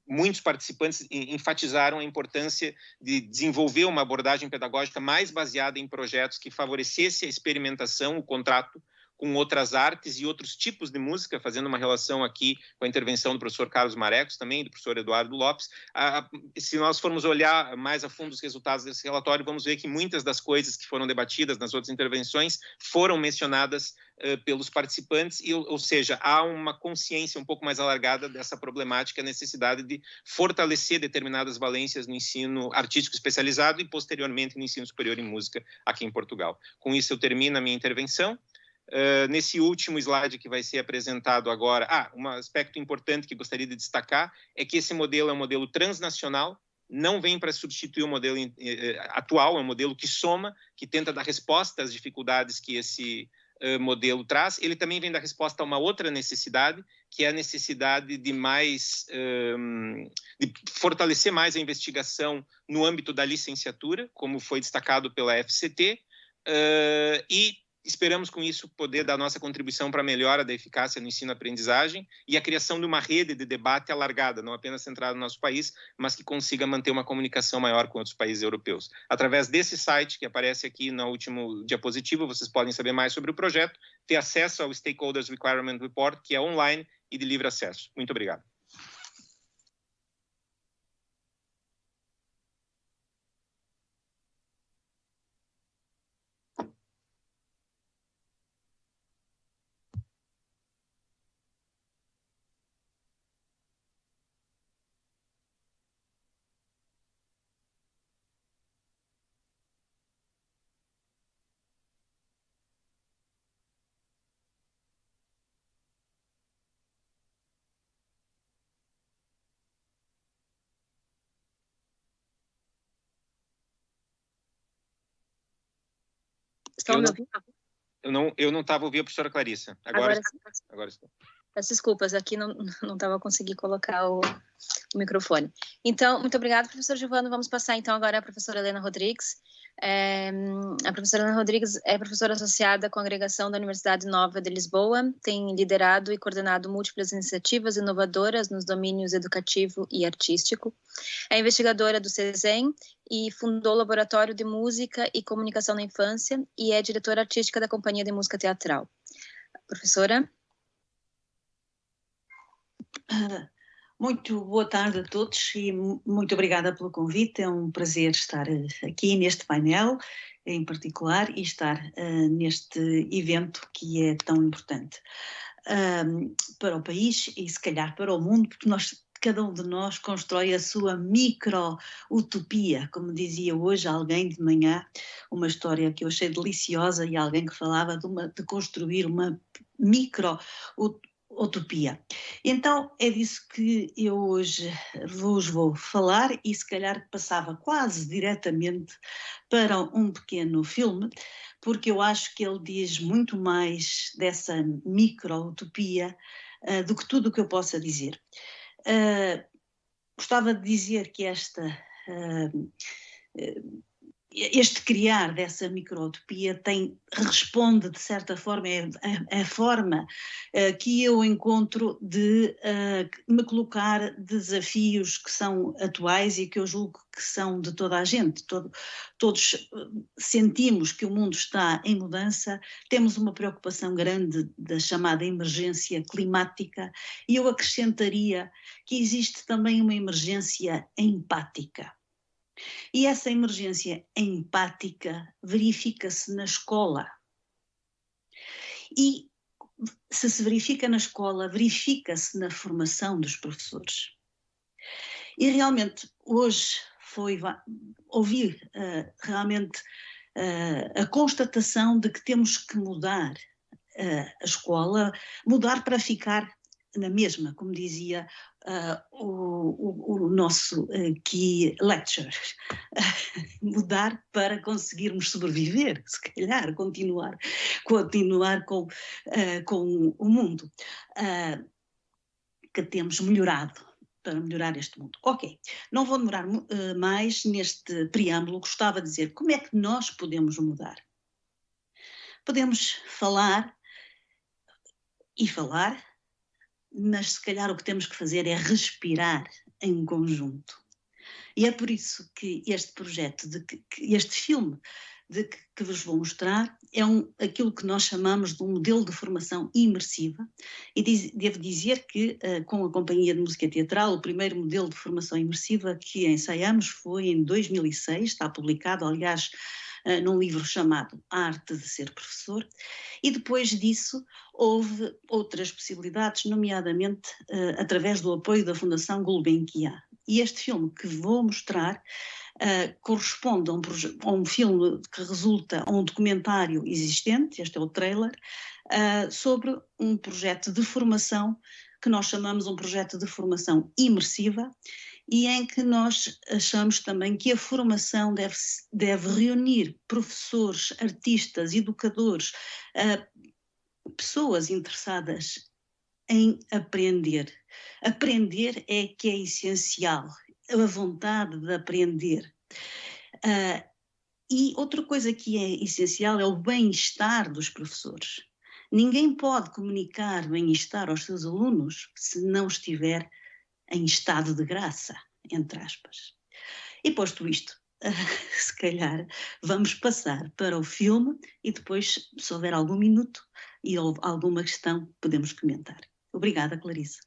muitos participantes enfatizaram a importância de desenvolver uma abordagem pedagógica mais baseada em projetos que favorecesse a experimentação, o contrato com outras artes e outros tipos de música, fazendo uma relação aqui com a intervenção do professor Carlos Marecos, também do professor Eduardo Lopes. Se nós formos olhar mais a fundo os resultados desse relatório, vamos ver que muitas das coisas que foram debatidas nas outras intervenções foram mencionadas pelos participantes, ou seja, há uma consciência um pouco mais alargada dessa problemática, a necessidade de fortalecer determinadas valências no ensino artístico especializado e, posteriormente, no ensino superior em música aqui em Portugal. Com isso, eu termino a minha intervenção. Nesse último slide que vai ser apresentado agora, um aspecto importante que gostaria de destacar é que esse modelo é um modelo transnacional, não vem para substituir o modelo atual, é um modelo que soma, que tenta dar resposta às dificuldades que esse modelo traz. Ele também vem dar resposta a uma outra necessidade, que é a necessidade de de fortalecer mais a investigação no âmbito da licenciatura, como foi destacado pela FCT, e esperamos, com isso, poder dar nossa contribuição para a melhora da eficácia no ensino-aprendizagem e a criação de uma rede de debate alargada, não apenas centrada no nosso país, mas que consiga manter uma comunicação maior com outros países europeus. Através desse site, que aparece aqui no último diapositivo, vocês podem saber mais sobre o projeto, ter acesso ao Stakeholders Requirement Report, que é online e de livre acesso. Muito obrigado. Estão me ouvindo? Eu não estava ouvindo a professora Clarissa. Agora estou. Peço desculpas, aqui não estava conseguindo colocar o microfone. Então, muito obrigada, professor Giovano. Vamos passar, então, agora à professora Helena Rodrigues. A professora Helena Rodrigues é professora associada com a agregação da Universidade Nova de Lisboa, tem liderado e coordenado múltiplas iniciativas inovadoras nos domínios educativo e artístico. É investigadora do CESEM e fundou o Laboratório de Música e Comunicação na Infância e é diretora artística da Companhia de Música Teatral. Professora? Muito boa tarde a todos e muito obrigada pelo convite. É um prazer estar aqui neste painel em particular e estar neste evento que é tão importante para o país e se calhar para o mundo, porque cada um de nós constrói a sua micro-utopia, como dizia hoje alguém de manhã, uma história que eu achei deliciosa e alguém que falava de construir uma micro-utopia. Então é disso que eu hoje vos vou falar e se calhar passava quase diretamente para um pequeno filme, porque eu acho que ele diz muito mais dessa micro-utopia do que tudo o que eu possa dizer. Gostava de dizer que este criar dessa micro-utopia responde, de certa forma, a forma que eu encontro de me colocar desafios que são atuais e que eu julgo que são de toda a gente. Todos sentimos que o mundo está em mudança, temos uma preocupação grande da chamada emergência climática, e eu acrescentaria que existe também uma emergência empática. E essa emergência empática verifica-se na escola. E se verifica na escola, verifica-se na formação dos professores. E realmente hoje ouvi realmente a constatação de que temos que mudar a escola, mudar para ficar na mesma, como dizia o nosso key lecturer, mudar para conseguirmos sobreviver, se calhar, continuar com o mundo que temos melhorado, para melhorar este mundo. Ok, não vou demorar mais neste preâmbulo, gostava de dizer como é que nós podemos mudar. Podemos falar, mas se calhar o que temos que fazer é respirar em conjunto. E é por isso que este projeto, este filme que vos vou mostrar, é aquilo que nós chamamos de um modelo de formação imersiva, e devo dizer que com a Companhia de Música Teatral, o primeiro modelo de formação imersiva que ensaiamos foi em 2006, está publicado, aliás, num livro chamado A Arte de Ser Professor, e depois disso houve outras possibilidades, nomeadamente através do apoio da Fundação Gulbenkian. E este filme que vou mostrar corresponde a um filme que resulta a um documentário existente, este é o trailer, sobre um projeto de formação que nós chamamos um projeto de formação imersiva, e em que nós achamos também que a formação deve reunir professores, artistas, educadores, pessoas interessadas em aprender. Aprender é que é essencial, a vontade de aprender. E outra coisa que é essencial é o bem-estar dos professores. Ninguém pode comunicar bem-estar aos seus alunos se não estiver em estado de graça, entre aspas. E posto isto, se calhar vamos passar para o filme e depois, se houver algum minuto e alguma questão, podemos comentar. Obrigada, Clarice.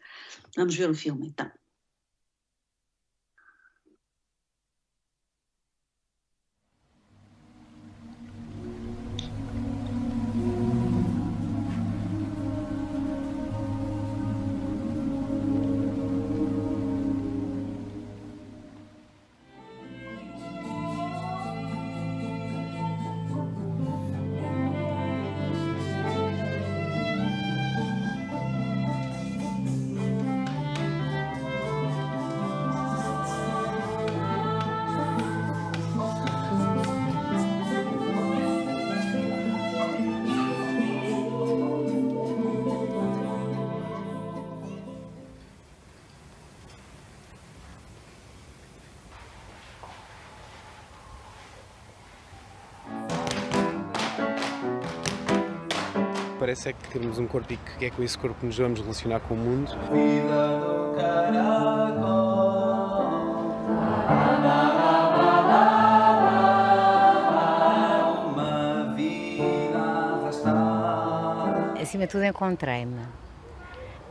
Vamos ver o filme, então. Parece é que temos um corpo e que é com esse corpo que nos vamos relacionar com o mundo. Acima de tudo, encontrei-me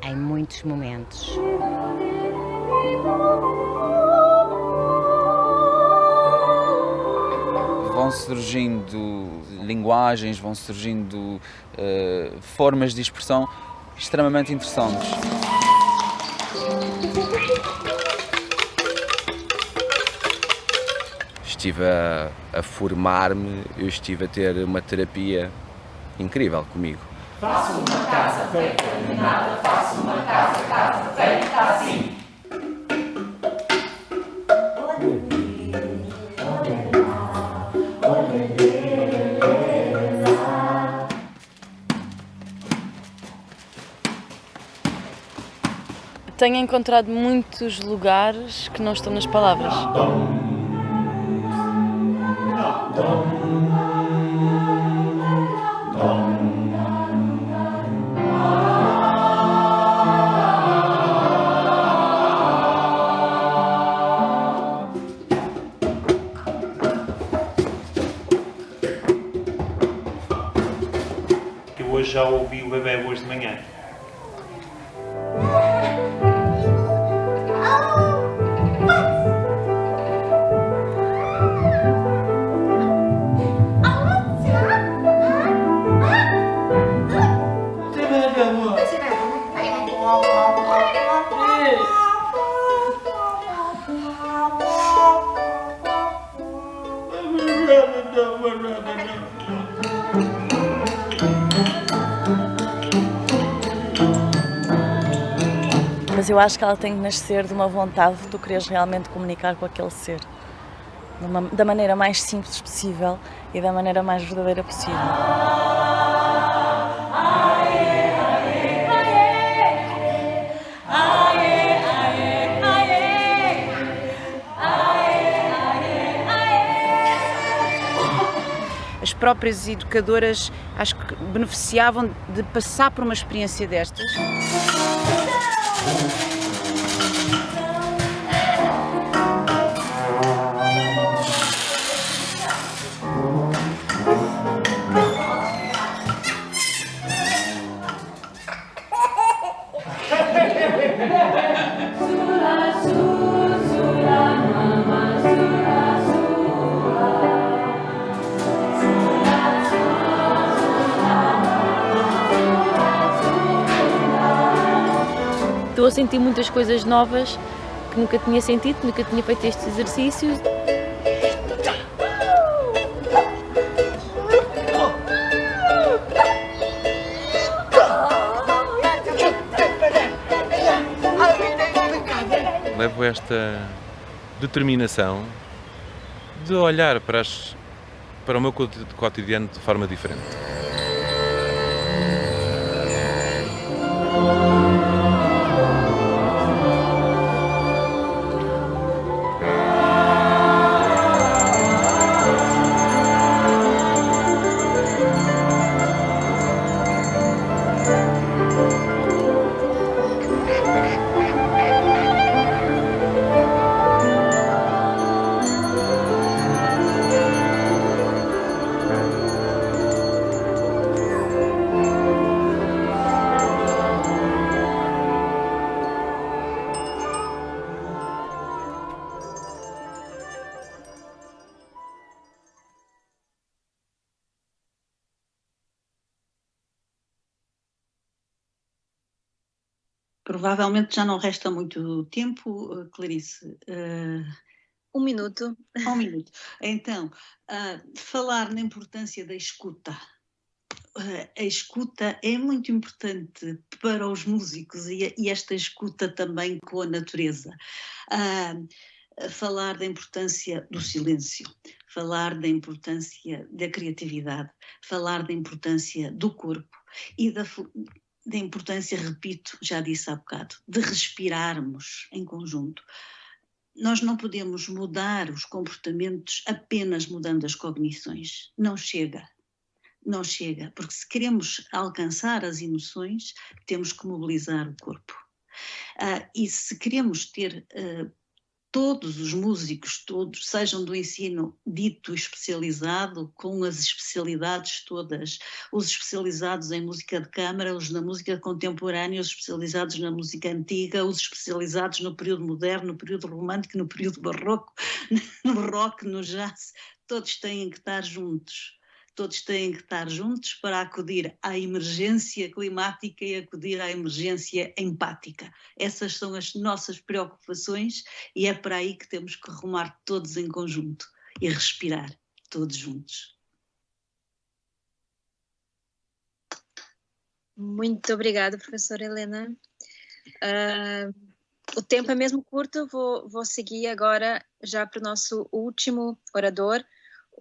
em muitos momentos. Vão surgindo linguagens, vão surgindo formas de expressão extremamente interessantes. Estive a formar-me, eu estive a ter uma terapia incrível comigo. Faço uma casa feita de nada, faço uma casa feita assim. Tenho encontrado muitos lugares que não estão nas palavras. Eu hoje já ouvi o bebê hoje de manhã. Mas eu acho que ela tem que nascer de uma vontade de tu quereres realmente comunicar com aquele ser. Da maneira mais simples possível e da maneira mais verdadeira possível. As próprias educadoras acho que beneficiavam de passar por uma experiência destas. Estou a sentir muitas coisas novas que nunca tinha sentido, nunca tinha feito estes exercícios. Levo esta determinação de olhar para o meu cotidiano de forma diferente. Provavelmente já não resta muito tempo, Clarice. 1 minuto. 1 minuto. Então, falar na importância da escuta. A escuta é muito importante para os músicos e esta escuta também com a natureza. Falar da importância do silêncio, falar da importância da criatividade, falar da importância do corpo e da importância, repito, já disse há bocado, de respirarmos em conjunto. Nós não podemos mudar os comportamentos apenas mudando as cognições. Não chega. Não chega, porque se queremos alcançar as emoções, temos que mobilizar o corpo. E se queremos ter todos os músicos, todos, sejam do ensino dito especializado, com as especialidades todas, os especializados em música de câmara, os na música contemporânea, os especializados na música antiga, os especializados no período moderno, no período romântico, no período barroco, no rock, no jazz, todos têm que estar juntos. Todos têm que estar juntos para acudir à emergência climática e acudir à emergência empática. Essas são as nossas preocupações e é para aí que temos que rumar todos em conjunto e respirar todos juntos. Muito obrigada, professora Helena. O tempo é mesmo curto, vou seguir agora já para o nosso último orador,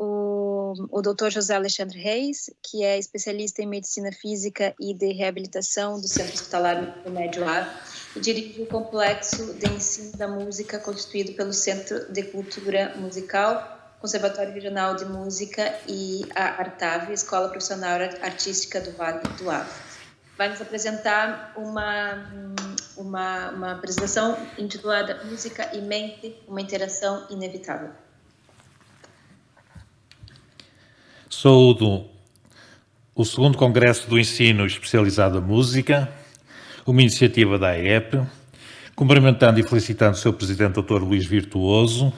o Dr. José Alexandre Reis, que é especialista em medicina física e de reabilitação do Centro Hospitalar do Médio Ave e dirige o complexo de ensino da música constituído pelo Centro de Cultura Musical Conservatório Regional de Música e a Artave, Escola Profissional Artística do Vale do Ave. Vai nos apresentar uma apresentação intitulada Música e Mente, uma interação inevitável. Saúdo o segundo Congresso do Ensino Especializado em Música, uma iniciativa da AEP, cumprimentando e felicitando o seu Presidente, Dr. Luís Virtuoso,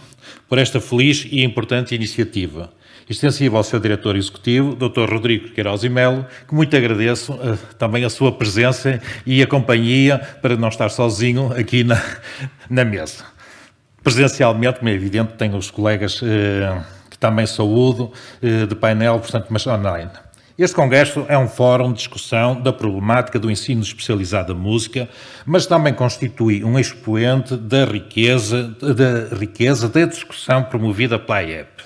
por esta feliz e importante iniciativa. Extensiva ao seu Diretor Executivo, Dr. Rodrigo Queiroz e Melo, que muito agradeço também a sua presença e a companhia para não estar sozinho aqui na mesa. Presencialmente, como é evidente, tenho os colegas que também saúdo de painel, portanto, mas online. Este congresso é um fórum de discussão da problemática do ensino especializado em música, mas também constitui um expoente da riqueza da discussão promovida pela AEP.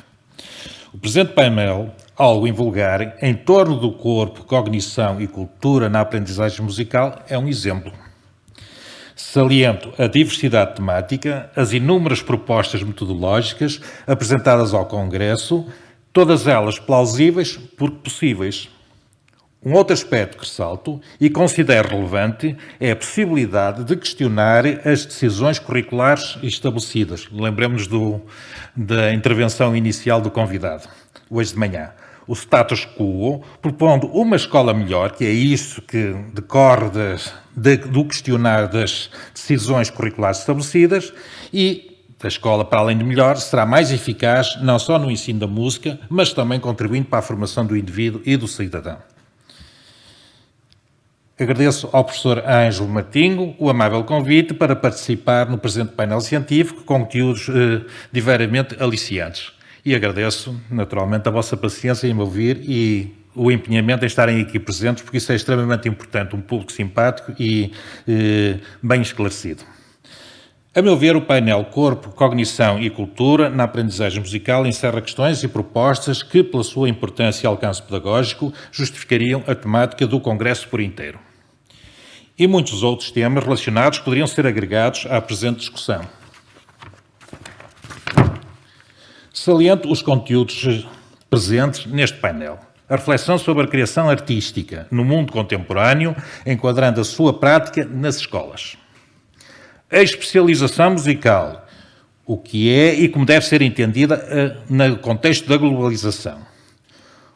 O presente painel, algo invulgar, em torno do corpo, cognição e cultura na aprendizagem musical, é um exemplo. Saliento a diversidade temática, as inúmeras propostas metodológicas apresentadas ao Congresso, todas elas plausíveis porque possíveis. Um outro aspecto que ressalto e considero relevante é a possibilidade de questionar as decisões curriculares estabelecidas. Lembremos da intervenção inicial do convidado, hoje de manhã. O status quo, propondo uma escola melhor, que é isso que decorre do questionar das decisões curriculares estabelecidas, e a escola, para além de melhor, será mais eficaz não só no ensino da música, mas também contribuindo para a formação do indivíduo e do cidadão. Agradeço ao professor Ângelo Martinho o amável convite para participar no presente painel científico com conteúdos diversamente aliciantes. E agradeço, naturalmente, a vossa paciência em me ouvir e o empenhamento em estarem aqui presentes, porque isso é extremamente importante, um público simpático e bem esclarecido. A meu ver, o painel Corpo, Cognição e Cultura na aprendizagem musical encerra questões e propostas que, pela sua importância e alcance pedagógico, justificariam a temática do Congresso por inteiro. E muitos outros temas relacionados poderiam ser agregados à presente discussão. Saliento os conteúdos presentes neste painel. A reflexão sobre a criação artística no mundo contemporâneo, enquadrando a sua prática nas escolas. A especialização musical, o que é e como deve ser entendida no contexto da globalização.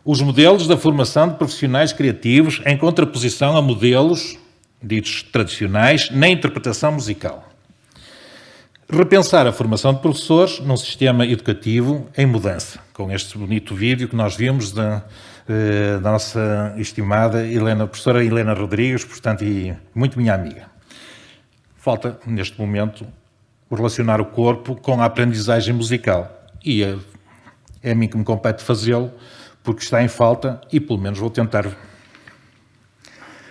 Os modelos da formação de profissionais criativos em contraposição a modelos ditos tradicionais na interpretação musical. Repensar a formação de professores num sistema educativo em mudança, com este bonito vídeo que nós vimos da nossa estimada professora Helena Rodrigues, portanto, e muito minha amiga. Falta, neste momento, relacionar o corpo com a aprendizagem musical. E é a mim que me compete fazê-lo, porque está em falta e, pelo menos, vou tentar.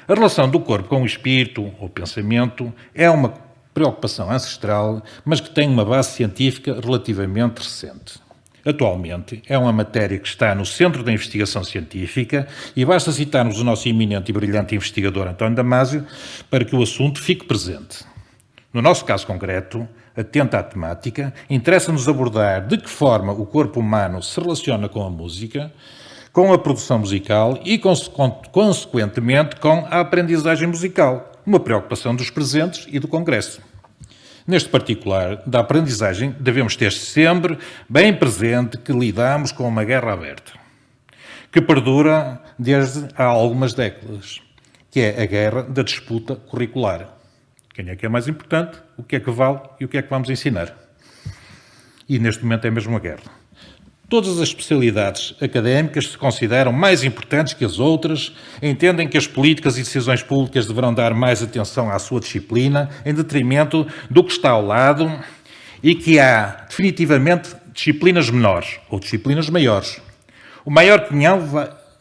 A relação do corpo com o espírito ou pensamento é uma preocupação ancestral, mas que tem uma base científica relativamente recente. Atualmente, é uma matéria que está no centro da investigação científica e basta citarmos o nosso eminente e brilhante investigador António Damasio para que o assunto fique presente. No nosso caso concreto, atento à temática, interessa-nos abordar de que forma o corpo humano se relaciona com a música, com a produção musical e, consequentemente, com a aprendizagem musical, uma preocupação dos presentes e do Congresso. Neste particular, da aprendizagem, devemos ter sempre bem presente que lidamos com uma guerra aberta, que perdura desde há algumas décadas, que é a guerra da disputa curricular. Quem é que é mais importante, o que é que vale e o que é que vamos ensinar. E neste momento é mesmo a guerra. Todas as especialidades académicas se consideram mais importantes que as outras, entendem que as políticas e decisões públicas deverão dar mais atenção à sua disciplina, em detrimento do que está ao lado, e que há, definitivamente, disciplinas menores ou disciplinas maiores. O maior quinhão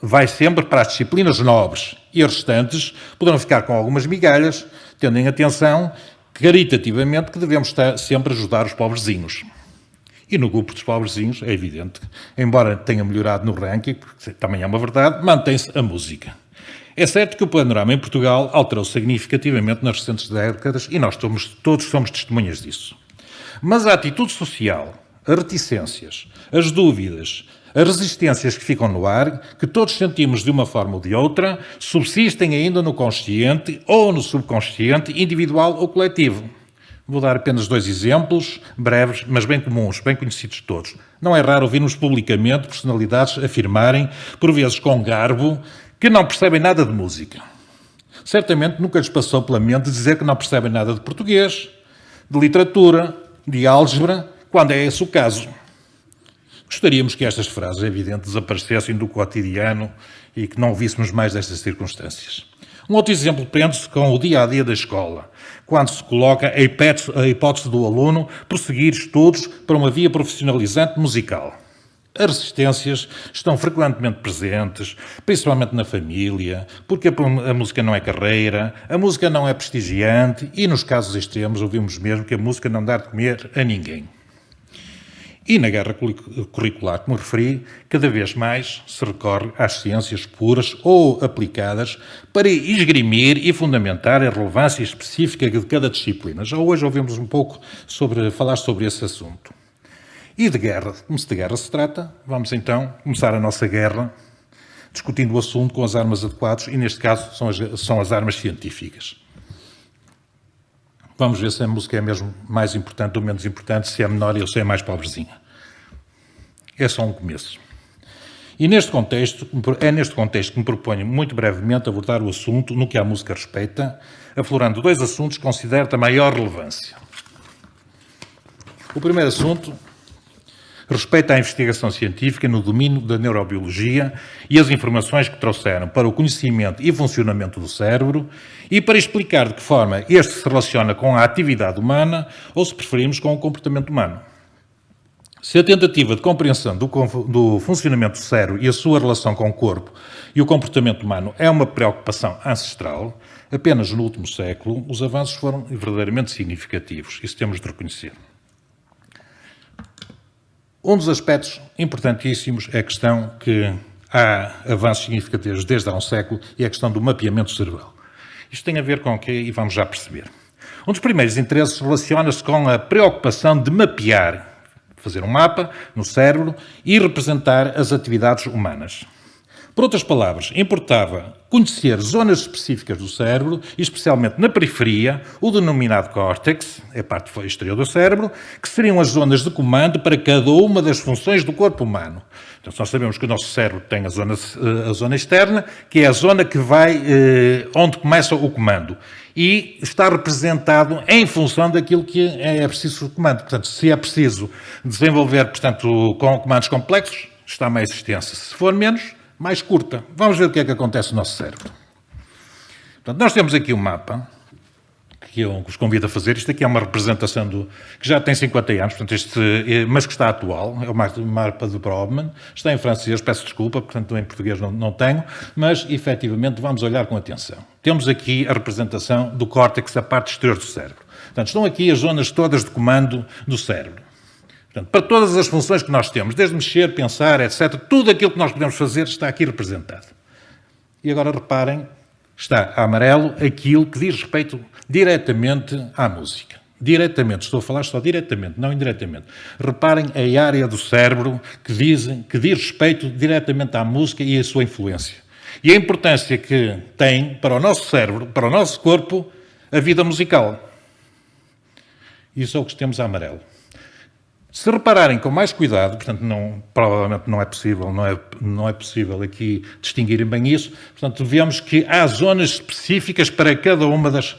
vai sempre para as disciplinas nobres e as restantes poderão ficar com algumas migalhas, tendo em atenção, caritativamente, que devemos sempre ajudar os pobrezinhos. E no grupo dos pobrezinhos, é evidente, embora tenha melhorado no ranking, porque também é uma verdade, mantém-se a música. É certo que o panorama em Portugal alterou-se significativamente nas recentes décadas e nós todos somos testemunhas disso. Mas a atitude social, as reticências, as dúvidas, as resistências que ficam no ar, que todos sentimos de uma forma ou de outra, subsistem ainda no consciente ou no subconsciente, individual ou coletivo. Vou dar apenas 2 exemplos, breves, mas bem comuns, bem conhecidos de todos. Não é raro ouvirmos publicamente personalidades afirmarem, por vezes com garbo, que não percebem nada de música. Certamente nunca lhes passou pela mente dizer que não percebem nada de português, de literatura, de álgebra, quando é esse o caso. Gostaríamos que estas frases, é evidente, desaparecessem do cotidiano e que não ouvíssemos mais destas circunstâncias. Um outro exemplo prende-se com o dia-a-dia da escola, quando se coloca a hipótese do aluno prosseguir estudos para uma via profissionalizante musical. As resistências estão frequentemente presentes, principalmente na família, porque a música não é carreira, a música não é prestigiante e, nos casos extremos, ouvimos mesmo que a música não dá de comer a ninguém. E na guerra curricular, como referi, cada vez mais se recorre às ciências puras ou aplicadas para esgrimir e fundamentar a relevância específica de cada disciplina. Já hoje ouvimos um pouco falar sobre esse assunto. E de guerra, como se de guerra se trata, vamos então começar a nossa guerra discutindo o assunto com as armas adequadas e, neste caso, são as armas científicas. Vamos ver se a música é mesmo mais importante ou menos importante, se é menor ou se é mais pobrezinha. É só um começo. E é neste contexto que me proponho muito brevemente abordar o assunto no que à música respeita, aflorando 2 assuntos que considero da maior relevância. O primeiro assunto respeita à investigação científica no domínio da neurobiologia e as informações que trouxeram para o conhecimento e funcionamento do cérebro e para explicar de que forma este se relaciona com a atividade humana ou, se preferirmos, com o comportamento humano. Se a tentativa de compreensão do funcionamento do cérebro e a sua relação com o corpo e o comportamento humano é uma preocupação ancestral, apenas no último século os avanços foram verdadeiramente significativos. Isso temos de reconhecer. Um dos aspectos importantíssimos é a questão que há avanços significativos desde há um século e é a questão do mapeamento cerebral. Isto tem a ver com o quê? E vamos já perceber. Um dos primeiros interesses relaciona-se com a preocupação de mapear, fazer um mapa no cérebro e representar as atividades humanas. Por outras palavras, importava conhecer zonas específicas do cérebro, especialmente na periferia, o denominado córtex, é a parte exterior do cérebro, que seriam as zonas de comando para cada uma das funções do corpo humano. Então, nós sabemos que o nosso cérebro tem a zona externa, que é a zona que vai onde começa o comando. E está representado em função daquilo que é preciso o comando. Portanto, se é preciso desenvolver, portanto, com comandos complexos, está mais extensa. Se for menos, mais curta. Vamos ver o que é que acontece no nosso cérebro. Portanto, nós temos aqui um mapa que eu vos convido a fazer. Isto aqui é uma representação que já tem 50 anos, portanto, mas que está atual. É o mapa de Brodmann. Está em francês, peço desculpa, portanto, em português não tenho, mas, efetivamente, vamos olhar com atenção. Temos aqui a representação do córtex, a parte exterior do cérebro. Portanto, estão aqui as zonas todas de comando do cérebro. Portanto, para todas as funções que nós temos, desde mexer, pensar, etc., tudo aquilo que nós podemos fazer está aqui representado. E agora reparem, está a amarelo aquilo que diz respeito diretamente à música. Diretamente, estou a falar só diretamente, não indiretamente. Reparem a área do cérebro que diz respeito diretamente à música e à sua influência. E a importância que tem para o nosso cérebro, para o nosso corpo, a vida musical. Isso é o que temos a amarelo. Se repararem com mais cuidado, portanto, provavelmente não é possível aqui distinguirem bem isso, portanto, vemos que há zonas específicas para cada uma das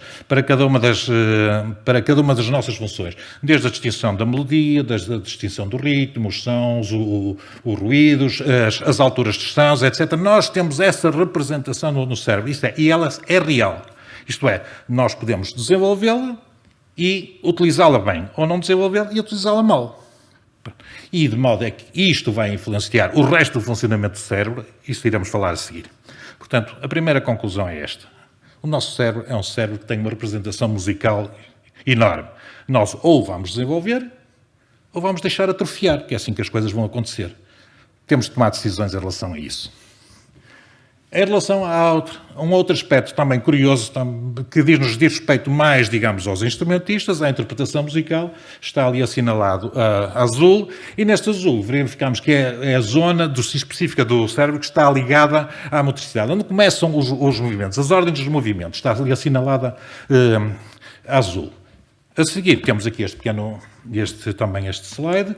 nossas funções, desde a distinção da melodia, desde a distinção do ritmo, os sons, os ruídos, as alturas dos sons, etc. Nós temos essa representação no cérebro, e ela é real. Isto é, nós podemos desenvolvê-la e utilizá-la bem, ou não desenvolvê-la e utilizá-la mal. E de modo é que isto vai influenciar o resto do funcionamento do cérebro, isso iremos falar a seguir. Portanto, a primeira conclusão é esta. O nosso cérebro é um cérebro que tem uma representação musical enorme. Nós ou vamos desenvolver, ou vamos deixar atrofiar, que é assim que as coisas vão acontecer. Temos de tomar decisões em relação a isso. Em relação a um outro aspecto também curioso, que diz respeito mais, digamos, aos instrumentistas, à interpretação musical, está ali assinalado azul, e neste azul verificamos que é a zona específica do cérebro que está ligada à motricidade, onde começam os movimentos, as ordens dos movimentos, está ali assinalada azul. A seguir temos aqui este slide,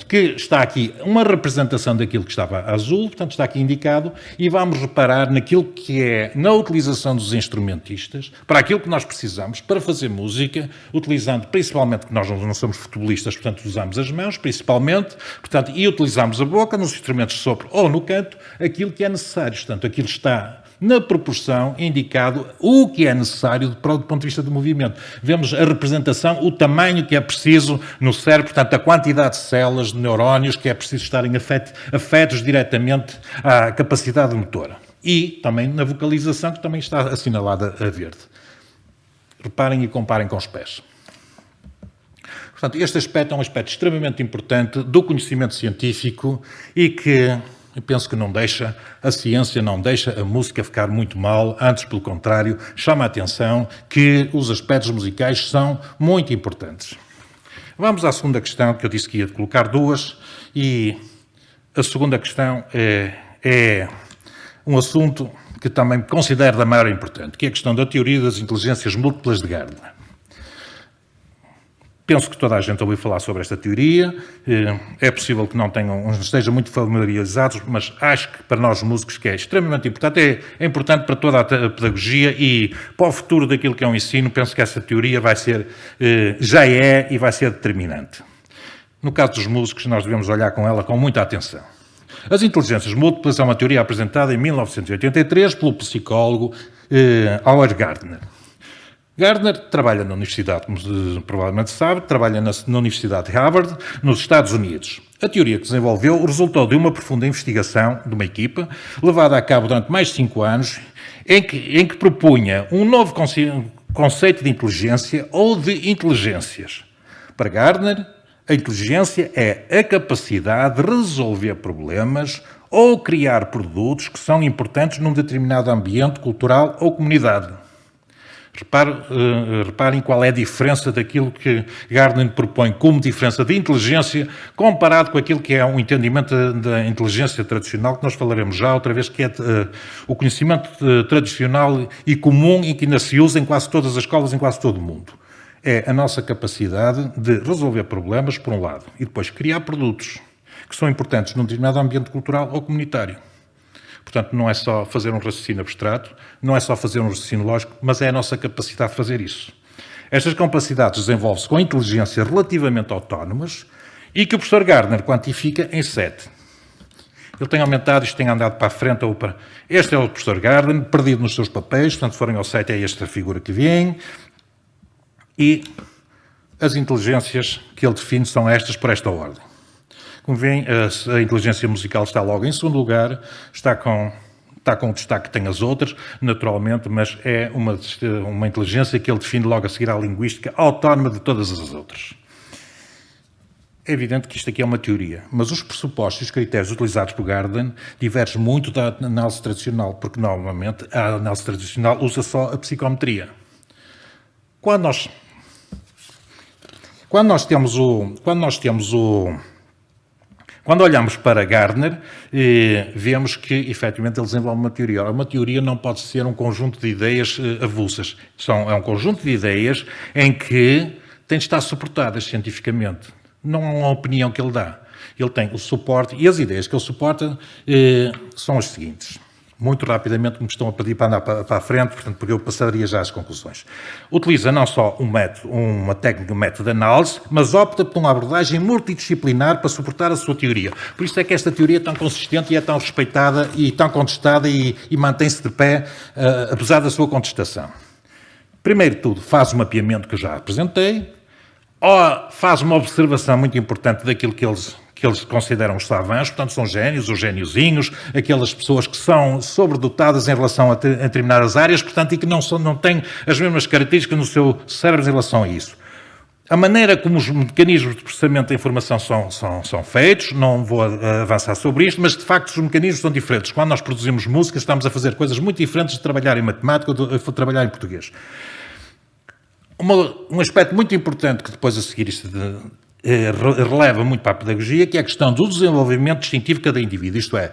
que está aqui uma representação daquilo que estava azul, portanto está aqui indicado, e vamos reparar naquilo que é, na utilização dos instrumentistas, para aquilo que nós precisamos para fazer música, utilizando principalmente, que nós não somos futebolistas, portanto usamos as mãos principalmente, portanto, e utilizamos a boca nos instrumentos de sopro ou no canto, aquilo que é necessário, portanto aquilo está na proporção indicado o que é necessário do ponto de vista do movimento. Vemos a representação, o tamanho que é preciso no cérebro, portanto, a quantidade de células, de neurónios que é preciso estarem afetos diretamente à capacidade motora. E também na vocalização, que também está assinalada a verde. Reparem e comparem com os pés. Portanto, este aspecto é um aspecto extremamente importante do conhecimento científico e que eu penso que a ciência não deixa a música ficar muito mal, antes, pelo contrário, chama a atenção que os aspectos musicais são muito importantes. Vamos à segunda questão, que eu disse que ia colocar duas, e a segunda questão é um assunto que também considero da maior importância, que é a questão da teoria das inteligências múltiplas de Gardner. Penso que toda a gente ouviu falar sobre esta teoria, é possível que não estejam muito familiarizados, mas acho que para nós músicos que é extremamente importante, é importante para toda a pedagogia e para o futuro daquilo que é um ensino, penso que essa teoria já é e vai ser determinante. No caso dos músicos, nós devemos olhar com ela com muita atenção. As inteligências múltiplas é uma teoria apresentada em 1983 pelo psicólogo Howard Gardner. Gardner trabalha na universidade, como provavelmente sabe, trabalha na Universidade de Harvard, nos Estados Unidos. A teoria que desenvolveu resultou de uma profunda investigação de uma equipa, levada a cabo durante mais de 5 anos, em que propunha um novo conceito de inteligência ou de inteligências. Para Gardner, a inteligência é a capacidade de resolver problemas ou criar produtos que são importantes num determinado ambiente cultural ou comunidade. Reparem qual é a diferença daquilo que Gardner propõe como diferença de inteligência comparado com aquilo que é um entendimento da inteligência tradicional, que nós falaremos já outra vez, que é o conhecimento tradicional e comum e que ainda se usa em quase todas as escolas, em quase todo o mundo. É a nossa capacidade de resolver problemas, por um lado, e depois criar produtos que são importantes num determinado ambiente cultural ou comunitário. Portanto, não é só fazer um raciocínio abstrato, não é só fazer um raciocínio lógico, mas é a nossa capacidade de fazer isso. Estas capacidades desenvolvem-se com inteligências relativamente autónomas e que o professor Gardner quantifica em 7. Ele tem aumentado, isto tem andado para a frente ou para... Este é o professor Gardner, perdido nos seus papéis, portanto, se forem ao site é esta figura que vem. E as inteligências que ele define são estas, por esta ordem. Como veem, a inteligência musical está logo em segundo lugar, está com o destaque que tem as outras, naturalmente, mas é uma inteligência que ele define logo a seguir à linguística, autónoma de todas as outras. É evidente que isto aqui é uma teoria, mas os pressupostos e os critérios utilizados por Gardner divergem muito da análise tradicional, porque normalmente a análise tradicional usa só a psicometria. Quando olhamos para Gardner, vemos que, efetivamente, ele desenvolve uma teoria. Uma teoria não pode ser um conjunto de ideias avulsas. É um conjunto de ideias em que tem de estar suportadas cientificamente. Não é uma opinião que ele dá. Ele tem o suporte, e as ideias que ele suporta são as seguintes. Muito rapidamente, como estão a pedir para andar para a frente, portanto, porque eu passaria já às conclusões. Utiliza não só um método de análise, mas opta por uma abordagem multidisciplinar para suportar a sua teoria. Por isso é que esta teoria é tão consistente e é tão respeitada e tão contestada e mantém-se de pé, apesar da sua contestação. Primeiro de tudo, faz o mapeamento que eu já apresentei, ou faz uma observação muito importante daquilo que eles consideram os savants, portanto são génios ou géniozinhos, aquelas pessoas que são sobredotadas em relação a determinadas áreas, portanto, e que não têm as mesmas características no seu cérebro em relação a isso. A maneira como os mecanismos de processamento da informação são feitos, não vou avançar sobre isto, mas de facto os mecanismos são diferentes. Quando nós produzimos música, estamos a fazer coisas muito diferentes de trabalhar em matemática ou de trabalhar em português. Um aspecto muito importante que depois a seguir isto releva muito para a pedagogia, que é a questão do desenvolvimento distintivo de cada indivíduo, isto é,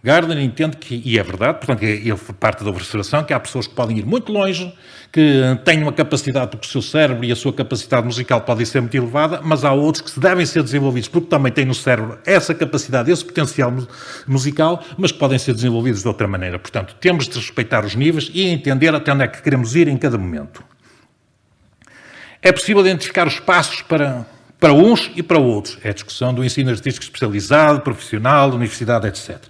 Gardner entende que, e é verdade, portanto, ele parte da observação, que há pessoas que podem ir muito longe, que têm uma capacidade, porque o seu cérebro e a sua capacidade musical podem ser muito elevada, mas há outros que devem ser desenvolvidos, porque também têm no cérebro essa capacidade, esse potencial musical, mas que podem ser desenvolvidos de outra maneira. Portanto, temos de respeitar os níveis e entender até onde é que queremos ir em cada momento. É possível identificar os passos para uns e para outros. É a discussão do ensino artístico especializado, profissional, universidade, etc.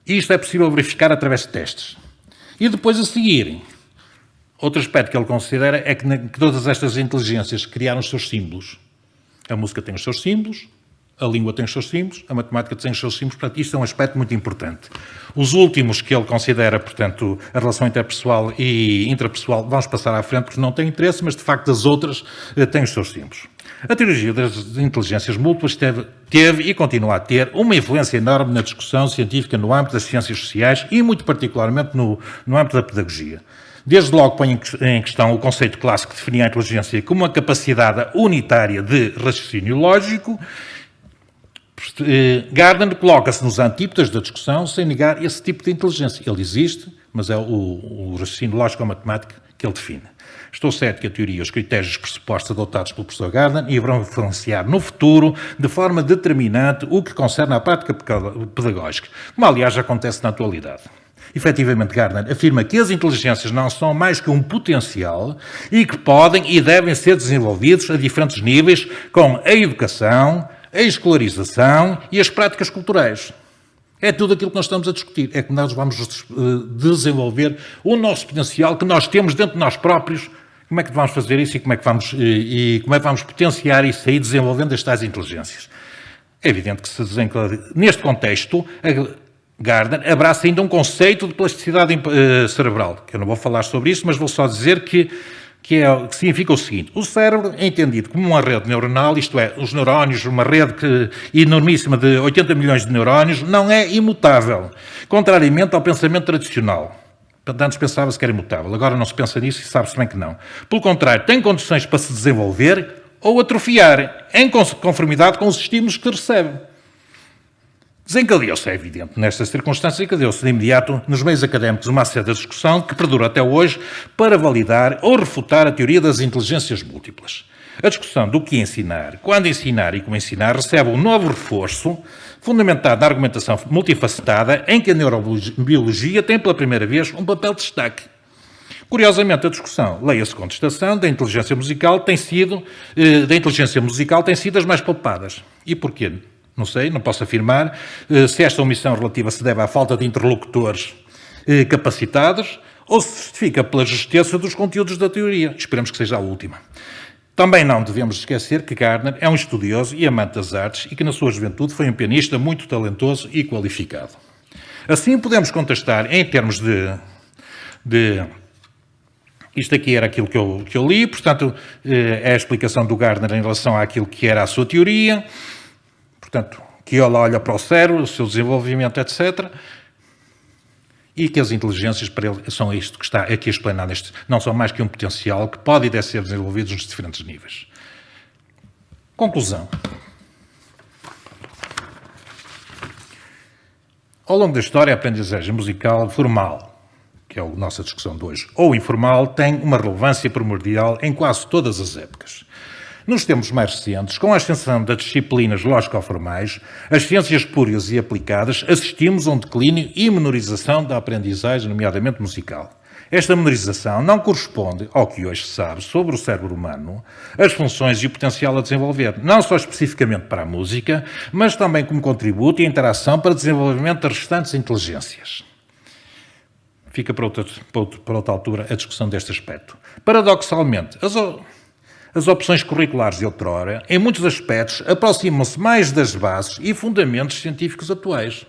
Isto é possível verificar através de testes. E depois a seguirem, outro aspecto que ele considera é que todas estas inteligências criaram os seus símbolos. A música tem os seus símbolos, a língua tem os seus símbolos, a matemática tem os seus símbolos, portanto, isto é um aspecto muito importante. Os últimos que ele considera, portanto, a relação interpessoal e intrapessoal, vamos passar à frente porque não tem interesse, mas de facto as outras têm os seus símbolos. A teoria das inteligências múltiplas teve e continua a ter uma influência enorme na discussão científica no âmbito das ciências sociais e muito particularmente no âmbito da pedagogia. Desde logo põe em questão o conceito clássico que definia a inteligência como uma capacidade unitária de raciocínio lógico. Gardner coloca-se nos antípodas da discussão sem negar esse tipo de inteligência. Ele existe, mas é o raciocínio lógico ou matemático que ele define. Estou certo que a teoria e os critérios pressupostos adotados pelo professor Gardner irão influenciar no futuro de forma determinante o que concerne à prática pedagógica, como aliás já acontece na atualidade. Efetivamente, Gardner afirma que as inteligências não são mais que um potencial e que podem e devem ser desenvolvidos a diferentes níveis com a educação, a escolarização e as práticas culturais. É tudo aquilo que nós estamos a discutir. É que nós vamos desenvolver o nosso potencial que nós temos dentro de nós próprios. Como é que vamos fazer isso e como é que vamos potenciar isso aí, desenvolvendo estas inteligências? É evidente que neste contexto, Gardner abraça ainda um conceito de plasticidade cerebral, que eu não vou falar sobre isso, mas vou só dizer que significa o seguinte: o cérebro é entendido como uma rede neuronal, isto é, os neurónios, uma rede enormíssima de 80 milhões de neurónios, não é imutável, contrariamente ao pensamento tradicional. Antes pensava-se que era imutável, agora não se pensa nisso e sabe-se bem que não. Pelo contrário, tem condições para se desenvolver ou atrofiar, em conformidade com os estímulos que recebe. Desencadeou-se, é evidente, nestas circunstâncias, desencadeou-se de imediato nos meios académicos uma acesa discussão que perdura até hoje para validar ou refutar a teoria das inteligências múltiplas. A discussão do que ensinar, quando ensinar e como ensinar recebe um novo reforço fundamentado na argumentação multifacetada em que a neurobiologia tem pela primeira vez um papel de destaque. Curiosamente, a discussão, leia-se contestação, da inteligência musical tem sido as mais palpadas. E porquê? Não sei, não posso afirmar se esta omissão relativa se deve à falta de interlocutores capacitados ou se justifica pela justeza dos conteúdos da teoria. Esperemos que seja a última. Também não devemos esquecer que Gardner é um estudioso e amante das artes e que na sua juventude foi um pianista muito talentoso e qualificado. Assim podemos contestar em termos de isto aqui era aquilo que eu li, portanto é a explicação do Gardner em relação àquilo que era a sua teoria. Portanto, que ele olha para o cérebro, o seu desenvolvimento, etc. E que as inteligências para ele são isto que está aqui explanado. Não são mais que um potencial que pode e deve ser desenvolvido nos diferentes níveis. Conclusão. Ao longo da história, a aprendizagem musical formal, que é a nossa discussão de hoje, ou informal, tem uma relevância primordial em quase todas as épocas. Nos tempos mais recentes, com a ascensão das disciplinas lógico-formais, as ciências puras e aplicadas, assistimos a um declínio e menorização da aprendizagem, nomeadamente musical. Esta menorização não corresponde ao que hoje se sabe sobre o cérebro humano, as funções e o potencial a desenvolver, não só especificamente para a música, mas também como contributo e interação para o desenvolvimento das restantes inteligências. Fica para outra altura a discussão deste aspecto. Paradoxalmente, as opções curriculares de outrora, em muitos aspectos, aproximam-se mais das bases e fundamentos científicos atuais.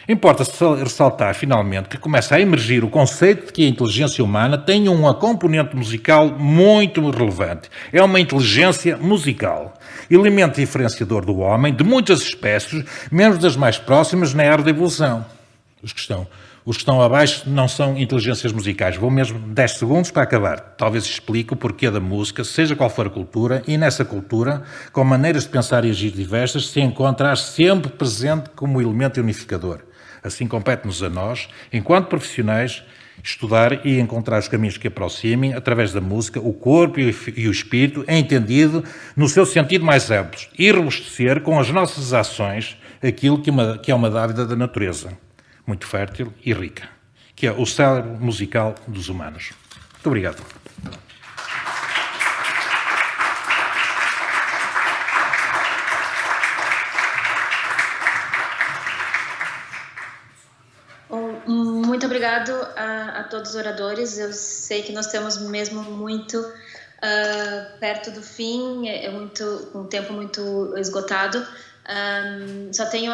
Importa ressaltar, finalmente, que começa a emergir o conceito de que a inteligência humana tem uma componente musical muito relevante. É uma inteligência musical, elemento diferenciador do homem, de muitas espécies, menos das mais próximas na era da evolução. Os que estão abaixo não são inteligências musicais. Vou mesmo 10 segundos para acabar. Talvez explique o porquê da música, seja qual for a cultura, e nessa cultura, com maneiras de pensar e agir diversas, se encontrar sempre presente como elemento unificador. Assim compete-nos a nós, enquanto profissionais, estudar e encontrar os caminhos que aproximem, através da música, o corpo e o espírito, entendido no seu sentido mais amplo, e robustecer com as nossas ações aquilo que é uma dádiva da natureza, muito fértil e rica, que é o cérebro musical dos humanos. Muito obrigado. Muito obrigado a todos os oradores. Eu sei que nós estamos mesmo muito perto do fim, com o tempo muito esgotado. Só tenho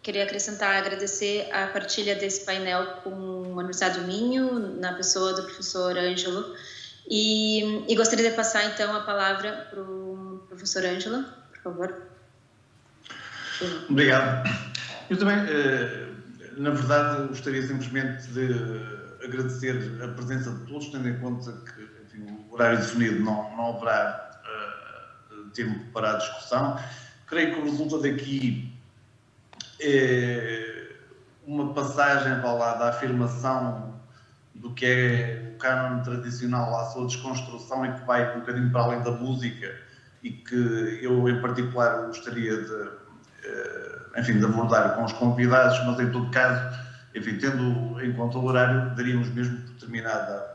queria acrescentar, agradecer a partilha desse painel com a Universidade do Minho, na pessoa do professor Ângelo, e gostaria de passar então a palavra para o professor Ângelo, por favor. Obrigado. Eu também, na verdade, gostaria simplesmente de agradecer a presença de todos, tendo em conta que, enfim, o horário definido não haverá tempo para a discussão. Creio que o resultado daqui é uma passagem da afirmação do que é o cânone tradicional à sua desconstrução e que vai um bocadinho para além da música e que eu, em particular, gostaria de abordar com os convidados, mas em todo caso, enfim, tendo em conta o horário, daríamos mesmo por terminada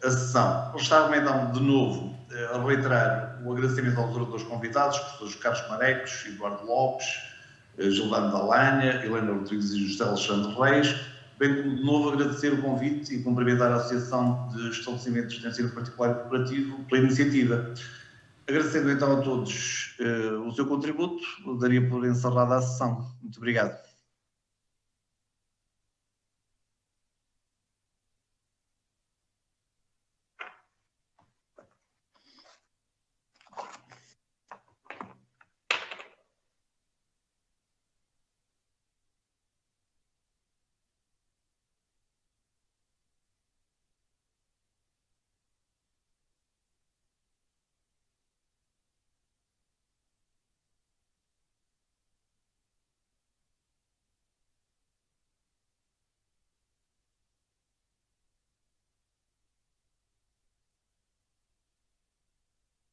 a sessão. Gostava então, de novo, a reiterar o agradecimento aos oradores convidados, professores Carlos Marecos, Eduardo Lopes, Gildano Dalanha, Helena Rodrigues e José Alexandre Reis, bem como de novo agradecer o convite e cumprimentar a Associação de Estabelecimentos de Ensino Particular e Cooperativo pela iniciativa. Agradecendo então a todos o seu contributo, daria por encerrada a sessão. Muito obrigado.